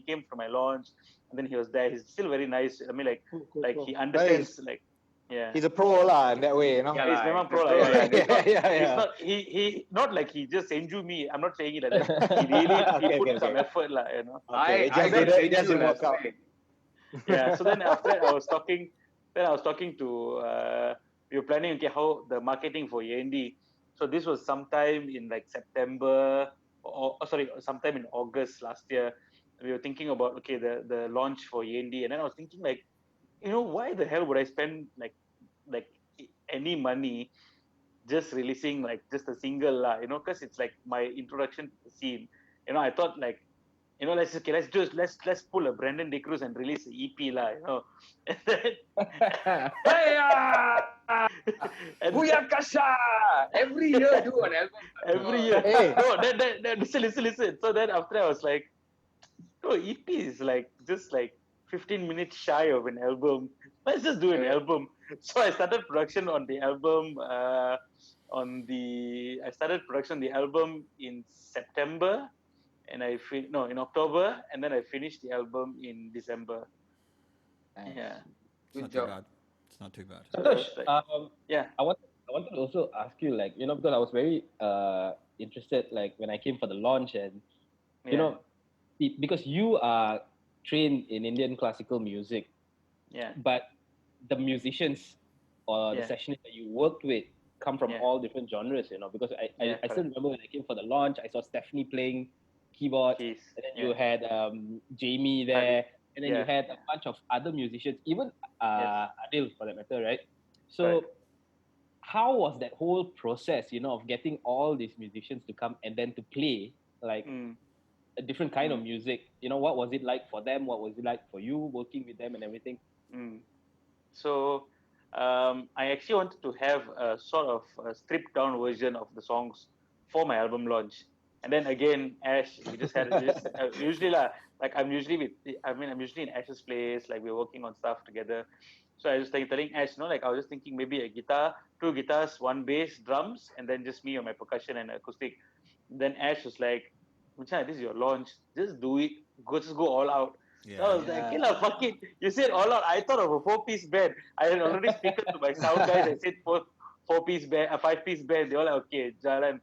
S2: came from my launch, and then he was there. He's still very nice. I mean, like he understands. Like, yeah.
S4: He's a pro lah in that way,
S2: Yeah, he's memang pro. He's not. He not like he just enjoy me. I'm not saying it like that. He really put some effort, lah.
S4: Okay, it doesn't work out.
S2: Yeah. So then after that, I was talking to. We were planning how the marketing for Yendi. So this was sometime in like September, sometime in August last year. We were thinking about the launch for Yendi, and then I was thinking like, why the hell would I spend like any money just releasing like just a single lah, because it's like my introduction to the scene. I thought like, let's pull a Brandon De Cruz and release an EP lah, And then,
S3: Booyakasha! Every year do an album.
S2: Every year.
S4: Hey.
S2: No, listen. So then after I was like, EP is like just like 15 minutes shy of an album. Let's just do an album. So I started production on the album. I started production on the album in September, and in October, and then I finished the album in December.
S3: Nice.
S2: Yeah.
S3: Good
S1: It's
S3: job.
S1: not too bad. It's not too bad.
S5: Santosh,
S2: Yeah.
S5: I want wanted to also ask you, like, because I was very interested, like, when I came for the launch, and you
S2: Yeah.
S5: know, because you are trained in Indian classical music,
S2: Yeah.
S5: but the musicians or the
S2: Yeah.
S5: sessions that you worked with come from
S2: Yeah.
S5: all different genres, because
S2: Yeah,
S5: I still
S2: correct.
S5: remember when I came for the launch, I saw Stephanie playing keyboards,
S2: Keys.
S5: and then
S2: Yeah.
S5: you had Jamie
S2: Hari.
S5: there, and then you
S2: Yeah.
S5: had a bunch of other musicians, even
S2: Yes.
S5: Adil for that matter, right?
S2: Correct.
S5: So how was that whole process, of getting all these musicians to come and then to play like
S2: Mm.
S5: a different kind of
S2: Mm.
S5: music? What was it like for them? What was it like for you working with them and everything?
S2: Mm. So I actually wanted to have a sort of a stripped down version of the songs for my album launch. And then again, Ash, we just usually like I'm usually in Ash's place, like we're working on stuff together. So I was like telling Ash, like I was just thinking maybe a guitar, two guitars, one bass, drums, and then just me on my percussion and acoustic. Then Ash was like, Mucha, this is your launch. Just do it. Just go all out. So I
S1: Yeah,
S2: was like,
S4: Yeah.
S2: okay, lah, fuck it. You said all out. I thought of a four-piece band. I had already spoken to my sound guys. I said four-piece band, a five-piece band. They all like, okay, Jalan.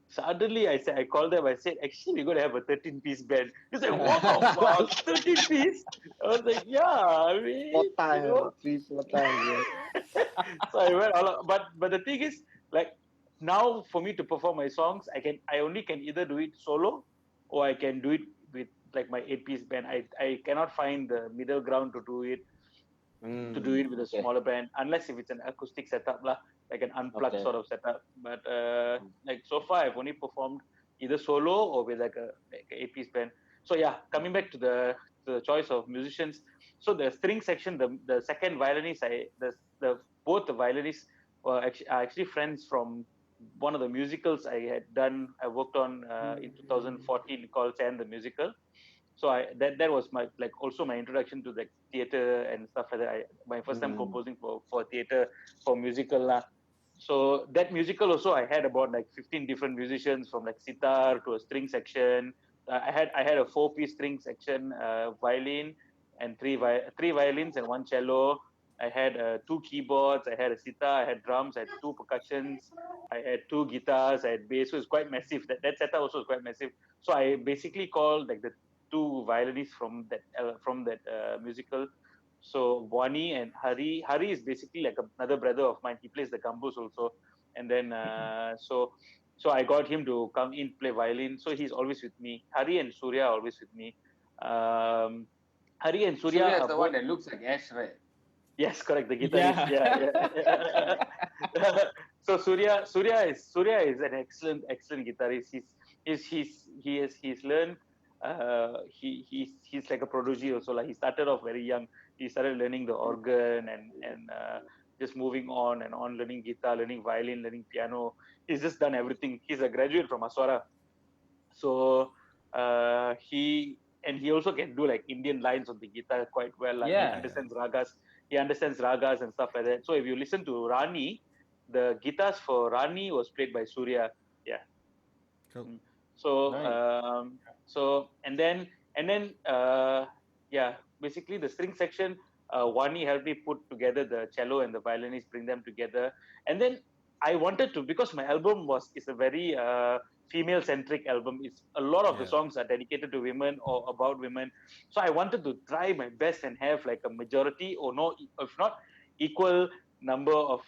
S2: Suddenly I called them. I said, actually, we're gonna have a 13-piece band. He's like, what the fuck, 13-piece? I was like, yeah, I
S4: Four
S2: mean,
S4: times, 3, 4 times. Yeah.
S2: So I went all out. But the thing is, like now for me to perform my songs, I only can either do it solo or I can do it with like my 8-piece band. I cannot find the middle ground to do it with a
S5: Okay.
S2: smaller band unless if it's an acoustic setup lah, like an unplugged
S5: Okay.
S2: sort of setup. But like so far I've only performed either solo or with like a 8-piece band. So yeah, coming back to the choice of musicians. So the string section, the second violinist, the both the violinists are actually friends from one of the musicals I worked on in 2014 called Chan the Musical. So that was my like also my introduction to like theater and stuff like that. My first time composing for theater, for musical lah. So that musical also I had about like 15 different musicians from like sitar to a string section. I had a 4-piece string section, violin and three violins and one cello. I had two keyboards. I had a sitar. I had drums. I had two percussions. I had two guitars. I had bass. So it's quite massive. That setup also is quite massive. So I basically called like the two violinists from that musical. So Wani and Hari. Hari is basically like another brother of mine. He plays the gambus also. And then so I got him to come in play violin. So he's always with me. Hari and Surya are always with me. Um, Hari and Surya
S3: Surya is
S2: are
S3: the
S2: both.
S3: one that looks like Ash, right?
S2: Yes, correct. The guitarist.
S5: Yeah.
S2: Yeah. So Surya is an excellent guitarist. He's learned. He's like a prodigy also. Like he started off very young. He started learning the organ and just moving on and on, learning guitar, learning violin, learning piano. He's just done everything. He's a graduate from Aswara. So he also can do like Indian lines on the guitar quite well. Like he
S5: Yeah.
S2: understands ragas. He understands ragas and stuff like that. So if you listen to Rani, the guitars for Rani was played by Surya. Yeah.
S1: cool.
S2: So
S5: Nice.
S2: so yeah, basically the string section, Wani helped me put together the cello and the violinist, bring them together. And then I wanted to, because my album is a very female centric album. It's a lot of the
S1: Yeah.
S2: songs are dedicated to women or about women. So I wanted to try my best and have like a majority or no, if not equal number of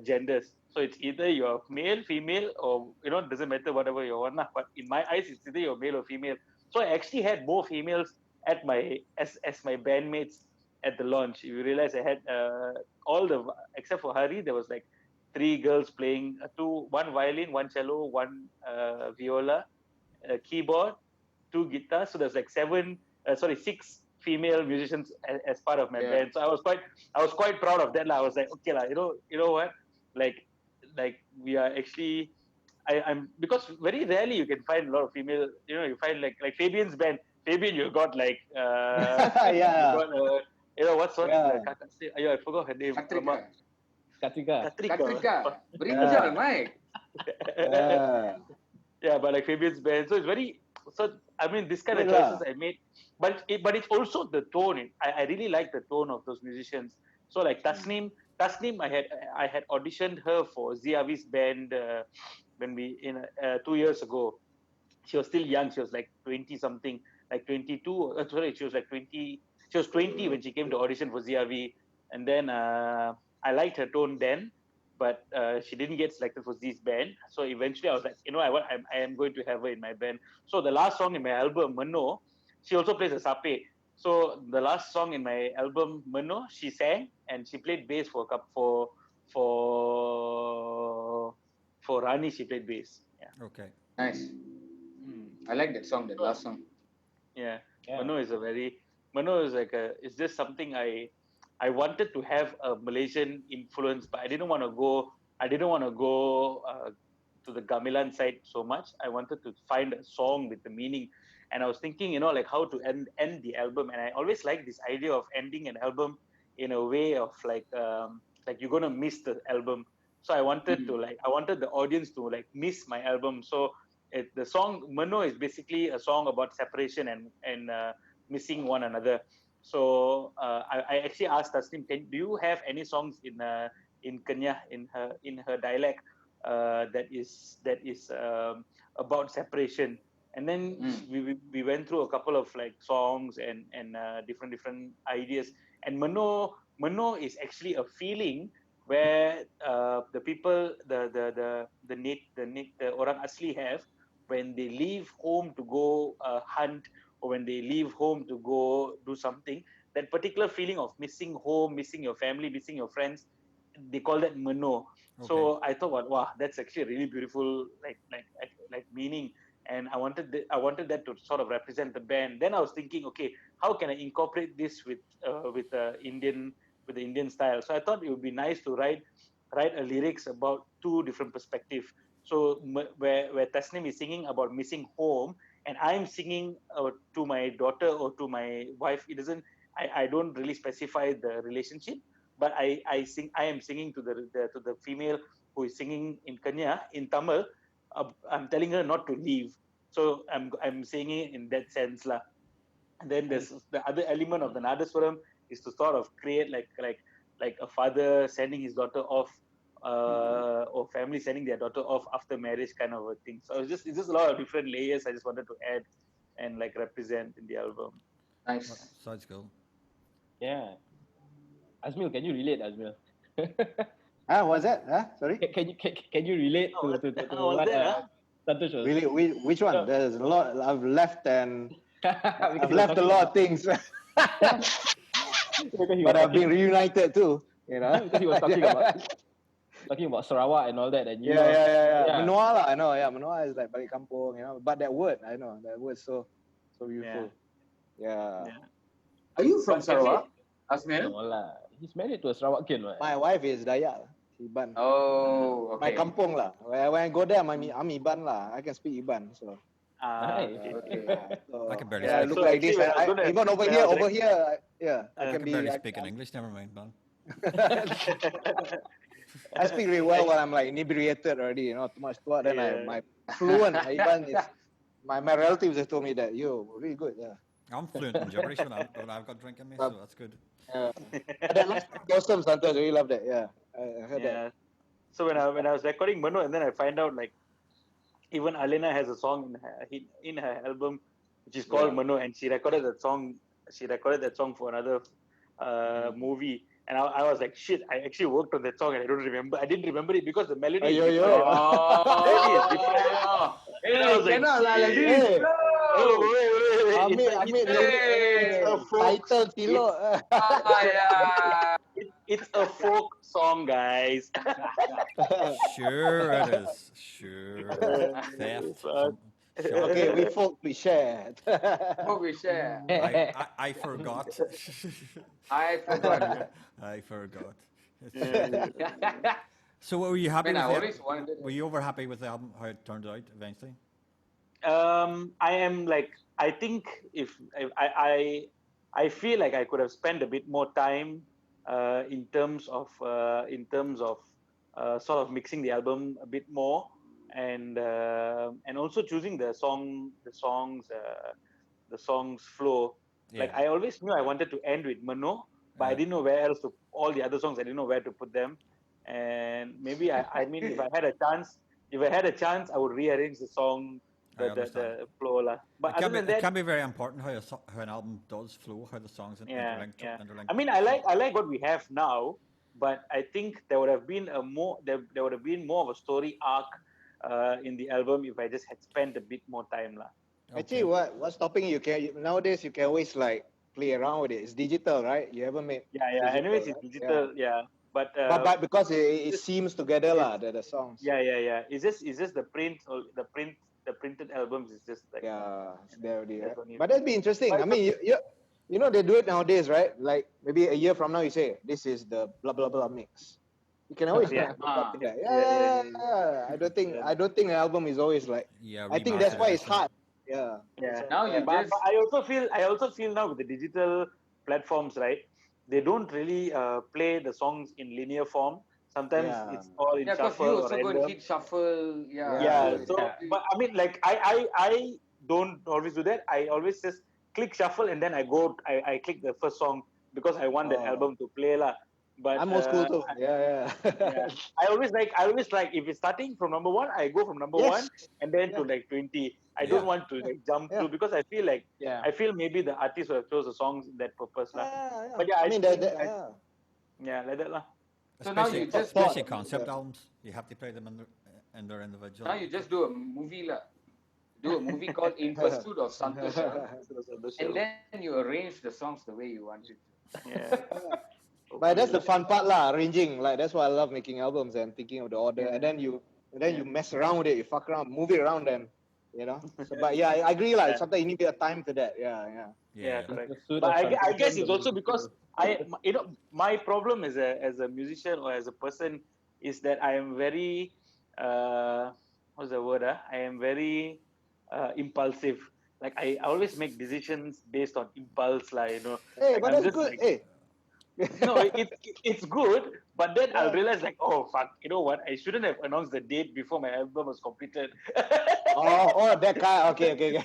S2: genders. So it's either you're male, female, or it doesn't matter whatever you want. But in my eyes, it's either you're male or female. So I actually had more females at my as my bandmates at the launch. You realize I had all the except for Hari, there was like three girls playing one violin, one cello, one viola, a keyboard, two guitars. So there's like six female musicians as part of my
S3: Yeah.
S2: band. So I was quite proud of that. I was like, okay, what? Like, like we are actually. I'm because very rarely you can find a lot of female. You find like Fabian's band. Fabian, you got like you
S4: Yeah.
S2: got what's
S4: Yeah.
S2: the kakak say? I forgot her name.
S3: Katrika.
S5: Katrika.
S2: Katrika.
S3: Katrika.
S4: Yeah.
S3: Brinjal, Mike.
S4: Yeah.
S2: Yeah, but like Fabian's band, so it's very. So I mean, this kind of
S4: Good
S2: choices
S4: lah.
S2: I made, but it's also the tone. I really like the tone of those musicians. So like Tasneem, I had auditioned her for Ziavi's band when we 2 years ago. She was still young. She was like 20 something, like 22. Sorry, she was like 20. She was 20 when she came to audition for ZRV. And then I liked her tone then, but she didn't get selected for Z's band. So eventually I was like, I am going to have her in my band. So the last song in my album, Mano, she also plays a sape. So the last song in my album, Mano, she sang and she played bass for Rani. She played bass. Yeah.
S1: Okay.
S3: Nice. I like that song, that last song.
S2: Yeah.
S5: Yeah.
S2: Mano is it's just something I wanted to have a Malaysian influence, but I didn't want to go to the gamelan side so much. I wanted to find a song with the meaning. And I was thinking, like how to end the album. And I always like this idea of ending an album in a way of like you're gonna miss the album. So I wanted the audience to like miss my album. So the song Mano is basically a song about separation and missing one another. So I actually asked Tasnim, do you have any songs in Kenya in her dialect that is about separation? And then we went through a couple of like songs and different ideas. And Mano is actually a feeling where the people the orang asli have when they leave home to go hunt, or when they leave home to go do something. That particular feeling of missing home, missing your family, missing your friends, they call that Mano.
S1: Okay.
S2: So I thought, wow, that's actually a really beautiful like meaning. And I wanted that to sort of represent the band. Then I was thinking, okay, how can I incorporate this with the Indian style? So I thought it would be nice to write a lyrics about two different perspectives. So where Tasnim is singing about missing home, and I'm singing to my daughter or to my wife. It doesn't. I don't really specify the relationship, but I am singing to the female who is singing in Kenya in Tamil. I'm telling her not to leave. So I'm singing in that sense lah. And then there's the other element of the Nadaswaram is to sort of create like a father sending his daughter off, or family sending their daughter off after marriage kind of a thing. So it's just a lot of different layers I just wanted to add and like represent in the album.
S3: Nice.
S1: Sounds cool.
S5: Yeah. Azmil, can you relate, Azmil?
S4: What's that? Sorry?
S5: Can you relate to what Santosh was
S4: Really? Which one?
S5: No.
S4: There's a lot. I've left and
S5: Because
S4: I've
S5: he was
S4: left a
S5: talking
S4: lot of things,
S5: because he was
S4: but I've been
S5: talking-
S4: reunited too. You know?
S5: because he was talking about Sarawak and all that, and you know,
S4: yeah. Menua lah, I know. Yeah, Menua is like balik kampung, you know. But that word, I know that word so beautiful. Yeah.
S3: Are you from
S2: But
S3: Sarawak,
S5: no
S3: Asmil?
S5: lah. He's married to a Sarawakian, right?
S4: My wife is Dayak, Iban.
S3: Oh,
S4: My
S3: okay.
S4: kampung lah. When I go there, I'm Iban lah. I can speak Iban, so.
S5: Nice.
S3: Okay.
S4: So
S1: I can barely
S4: yeah, I
S1: speak.
S4: look like this. Even over here,
S1: I
S4: I
S1: can barely speak in English. Never mind, man.
S4: I speak really well when I'm like inebriated already, you know, too much thought. Then my fluent Iban is my relatives have told me that you're really good. Yeah.
S1: I'm fluent in gibberish when I've got drink in me, so that's good.
S4: That last awesome, Santosh. Really love that. Yeah, I heard that.
S2: So when I was recording Mano, and then I find out like even Alena has a song in her album which is called Mano, and she recorded that song for another movie. And I was like, shit, I actually worked on that song and I didn't remember it because the melody is different. Melody is different.
S3: Hey,
S2: I was like,
S3: cannot lah like
S2: shit.
S3: this.
S2: Wait.
S4: Amir,
S3: Hey.
S4: title Tilo.
S3: Yeah.
S2: It's a folk song, guys.
S1: Sure it is. Sure. Theft.
S4: Okay, we share.
S3: What we share?
S1: I forgot.
S3: I forgot.
S1: I forgot. So were you happy
S3: Man, I
S1: with
S3: always
S1: it?
S3: wanted.
S1: Were you ever happy with the album, how it turned out eventually?
S2: I am like, I think if I feel like I could have spent a bit more time in terms of sort of mixing the album a bit more, and also choosing the songs flow.
S1: Yeah.
S2: Like I always knew I wanted to end with Mano, but I
S1: Yeah.
S2: didn't know where else to all the other songs. I didn't know where to put them, and maybe I mean, if I had a chance, I would rearrange the song,
S1: I understand.
S2: the flow lah. But
S1: It
S2: other
S1: can be
S2: than
S1: it
S2: that,
S1: can be very important how an album does flow, how the songs
S2: yeah,
S1: interlink
S2: yeah.
S1: interlink.
S2: I mean, I like what we have now, but I think there would have been there would have been more of a story arc in the album if I just had spent a bit more time lah.
S4: Actually, what's stopping you? Nowadays you can always like play around with it. It's digital, right? You haven't made
S2: Yeah, yeah.
S4: physical,
S2: Anyways, it's
S4: right?
S2: digital, yeah. But
S4: But because it
S2: just
S4: seems together
S2: it's
S4: lah, the songs.
S2: yeah, yeah, yeah. It's just the print or the printed albums is just like
S4: Yeah, it's there already.
S2: that's
S4: Right?
S2: only.
S4: But that'd be interesting.
S2: But
S4: I
S2: it's
S4: mean,
S2: okay.
S4: you know they do it nowadays, right? Like maybe a year from now, you say this is the blah blah blah mix. You can always
S2: Yeah.
S4: go back to that.
S2: Yeah, yeah, yeah,
S4: Yeah.
S2: yeah.
S4: I don't think an album is always like.
S1: Yeah,
S4: I think that's
S1: remastered
S4: why it's
S1: edition.
S4: hard. Yeah.
S2: Yeah.
S3: Now you
S2: But
S3: just
S2: I also feel now with the digital platforms, right? They don't really play the songs in linear form. Sometimes
S4: Yeah.
S2: it's all in
S3: yeah, because you
S2: shuffle or
S3: also go and
S2: random.
S3: hit shuffle. Yeah,
S4: Yeah.
S2: Yeah.
S3: so
S2: So, but I mean, like I don't always do that. I always just click shuffle and then I click the first song because I want that
S4: Oh.
S2: album to play lah. But
S4: I'm old school too. Yeah.
S2: yeah, I always like if it's starting from number one, I go from number
S4: Yes.
S2: one and then to
S4: Yeah.
S2: like 20. I
S1: Yeah.
S2: don't want to like jump
S4: Yeah.
S2: through because I feel like
S5: Yeah.
S2: I feel maybe the artist would have chose the songs in that purpose lah.
S4: Yeah.
S2: But yeah,
S4: I
S2: I
S4: mean
S2: think
S4: yeah.
S2: yeah, like that lah.
S3: So now
S1: Especially,
S3: you just
S1: especially
S3: do-
S1: concept
S4: Yeah.
S1: albums, you have to play them in their individual.
S3: now you just do a movie lah. Do a movie called In Pursuit of Santosham, and then you arrange the songs the way you want it.
S2: Yeah.
S4: But that's the fun part lah, arranging. Like that's why I love making albums and thinking of the order, and then you mess around with it, you fuck around, move it around, then you know. So, but yeah, I agree lah.
S2: Yeah.
S4: Sometimes you need a time to that. Yeah.
S2: Yeah, correct.
S5: Pursuit
S2: But
S5: of
S2: I guess
S5: Santosham,
S2: it's
S5: the
S2: also because
S5: musical.
S2: my problem as a musician or as a person is that I am very what's the word? I am very impulsive. Like I always make decisions based on impulse, like
S4: Hey,
S2: like
S4: but
S2: I'm
S4: that's
S2: just
S4: good.
S2: like
S4: Hey.
S2: no, it's good, but then I'll
S4: Yeah.
S2: realize like, oh fuck, you know what? I shouldn't have announced the date before my album was completed.
S4: Oh, that guy. Okay.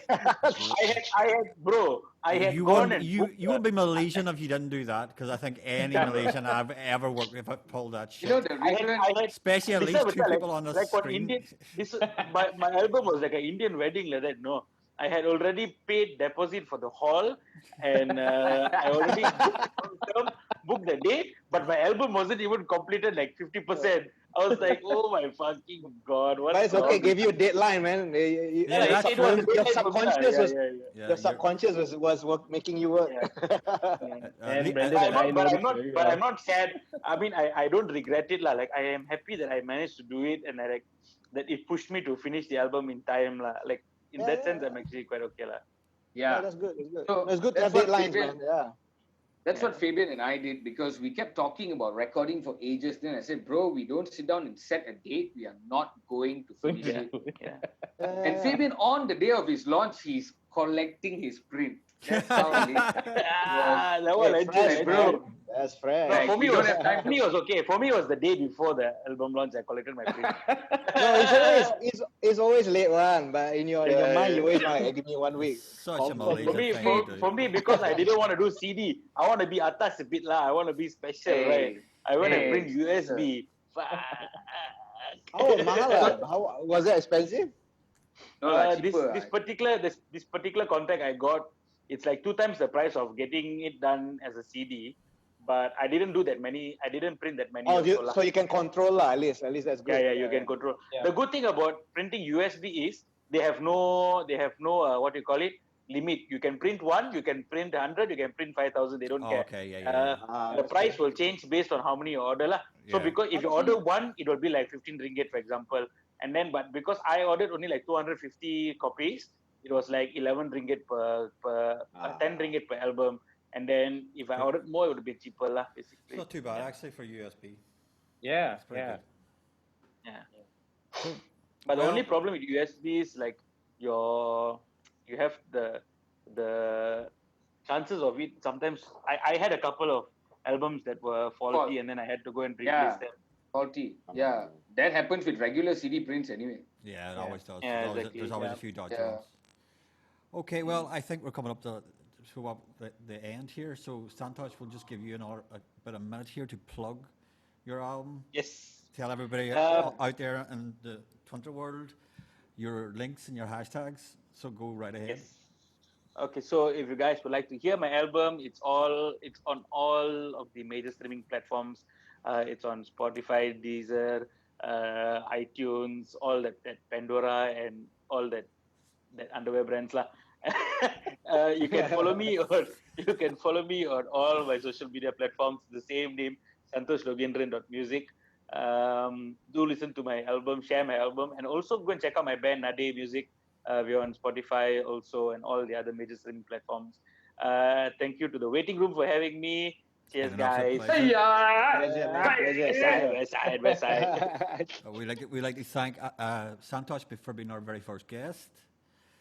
S2: I had
S1: You
S2: gone
S1: wouldn't
S2: and
S1: you
S2: booked
S1: you would be Malaysian if you didn't do that, because I think any Malaysian I've ever worked with have pulled that shit.
S3: You know the reason.
S2: I had
S1: Especially at
S2: Lisa
S1: least two
S2: like,
S1: people on the
S2: like what
S1: screen.
S2: Indian my album was like an Indian wedding like that. No, I had already paid deposit for the hall and I already booked the date, but my album wasn't even completed like 50%. I was like, oh my fucking god, what?
S4: But it's okay. Gave you a deadline, man.
S1: Yeah,
S2: Yeah,
S1: that's
S2: it was
S1: true.
S2: a
S4: Your
S2: deadline for me lah.
S4: subconscious was
S1: Yeah,
S4: your
S1: you're-
S4: subconscious was making you work.
S5: And
S1: le-
S5: Brandon and I know this very well.
S2: I'm not sad. I mean, I don't regret it lah. Like I am happy that I managed to do it and that it pushed me to finish the album in time lah. Like in that sense, I'm actually quite okay lah.
S3: Yeah,
S4: That's good. That's good.
S3: So,
S4: It's good to
S3: that's
S4: have
S3: what
S4: deadlines,
S3: Fabian-
S4: man. Yeah.
S3: that's what Fabian and I did, because we kept talking about recording for ages. Then I said, bro, we don't sit down and set a date. We are not going to finish it.
S2: Yeah.
S3: And Fabian, on the day of his launch, he's collecting his print. That's how it is.
S2: That was
S4: Hey,
S2: legit,
S4: fresh,
S2: bro.
S4: man. That's fresh.
S2: No,
S3: Like,
S2: for me,
S3: you
S2: it
S3: don't
S2: was,
S3: have time
S2: for me, it was okay. For me, it was the day before the album launch. I collected my print.
S4: No, it's always late one, but in your mind you always like, hey, give me 1 week.
S1: Such a
S4: Confirm.
S1: Malaysian
S2: For me,
S1: thing
S2: for,
S1: to do.
S2: for me, because I didn't want to do CD, I want to be atas a bit lah. I want to be special,
S3: Hey,
S2: right? I want to
S3: hey,
S2: print USB.
S4: Oh, mahal lah. How was it expensive?
S3: No, lah,
S2: This
S3: cheaper.
S2: this particular contract I got, it's like 2 times the price of getting it done as a CD. But I didn't do that many. I didn't print that many.
S4: Oh,
S2: also lah.
S4: so you can control lah. At least that's good.
S2: Yeah, you can control.
S5: Yeah.
S2: The good thing about printing USB is they have no what you call it, limit. You can print 1, you can print 100, you can print 5,000. They don't
S1: Oh,
S2: care.
S1: okay, yeah.
S2: The price will change based on how many you order lah. So
S1: Yeah.
S2: because if you order 1, it will be like 15 ringgit, for example. And then, but because I ordered only like 250 copies, it was like 11 ringgit per 10 ringgit per album. And then if I ordered more, it would be cheaper lah,
S1: It's
S2: basically.
S1: not too bad actually for USB.
S5: Yeah,
S1: It's pretty
S5: yeah.
S1: good.
S2: Yeah. But the
S1: Well-
S2: only problem with USB is like you have the chances of it. Sometimes I had a couple of albums that were faulty, and then I had to go and replace
S3: Yeah.
S2: them.
S3: Faulty. Yeah, that happens with regular CD prints anyway.
S1: Yeah, it always does.
S2: Yeah,
S1: There's always,
S2: exactly,
S1: there's always
S2: yeah.
S1: a few dodgy
S3: Yeah.
S1: ones. Okay, well, I think we're coming up to to the end here. So Santosh, we'll just give you about a minute here to plug your album.
S2: Yes.
S1: Tell everybody
S2: Um,
S1: out there in the Twitter world your links and your hashtags. So go right ahead.
S2: Yes. Okay, so if you guys would like to hear my album, it's on all of the major streaming platforms. It's on Spotify, Deezer, iTunes, all that Pandora, and all that underwear brands lah. You can follow me on all my social media platforms. The same name, Santosh Logandran music. Do listen to my album, share my album, and also go and check out my band Nade Music. We're on Spotify also and all the other major streaming platforms. Thank you to the waiting room for having me. Cheers,
S1: And an absolute
S2: guys.
S1: pleasure.
S4: Pleasure, man. Pleasure.
S2: West side.
S1: We like to thank Santosh for being our very first guest.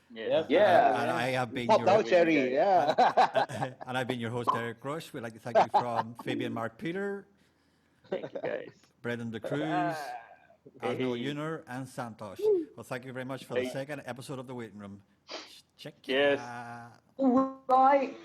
S2: Yes.
S3: Yeah.
S1: And I have been
S4: Popped
S1: your
S4: out cherry, yeah.
S1: and I've been your host, Eric Rush. We'd like to thank you from Fabian Mark Peter,
S2: Thank you, guys.
S1: Brendan De Cruz, Asno Uner, and Santosh. Well, thank you very much for the second episode of The Waiting Room. Check
S2: Yes.
S1: ya.
S3: Right.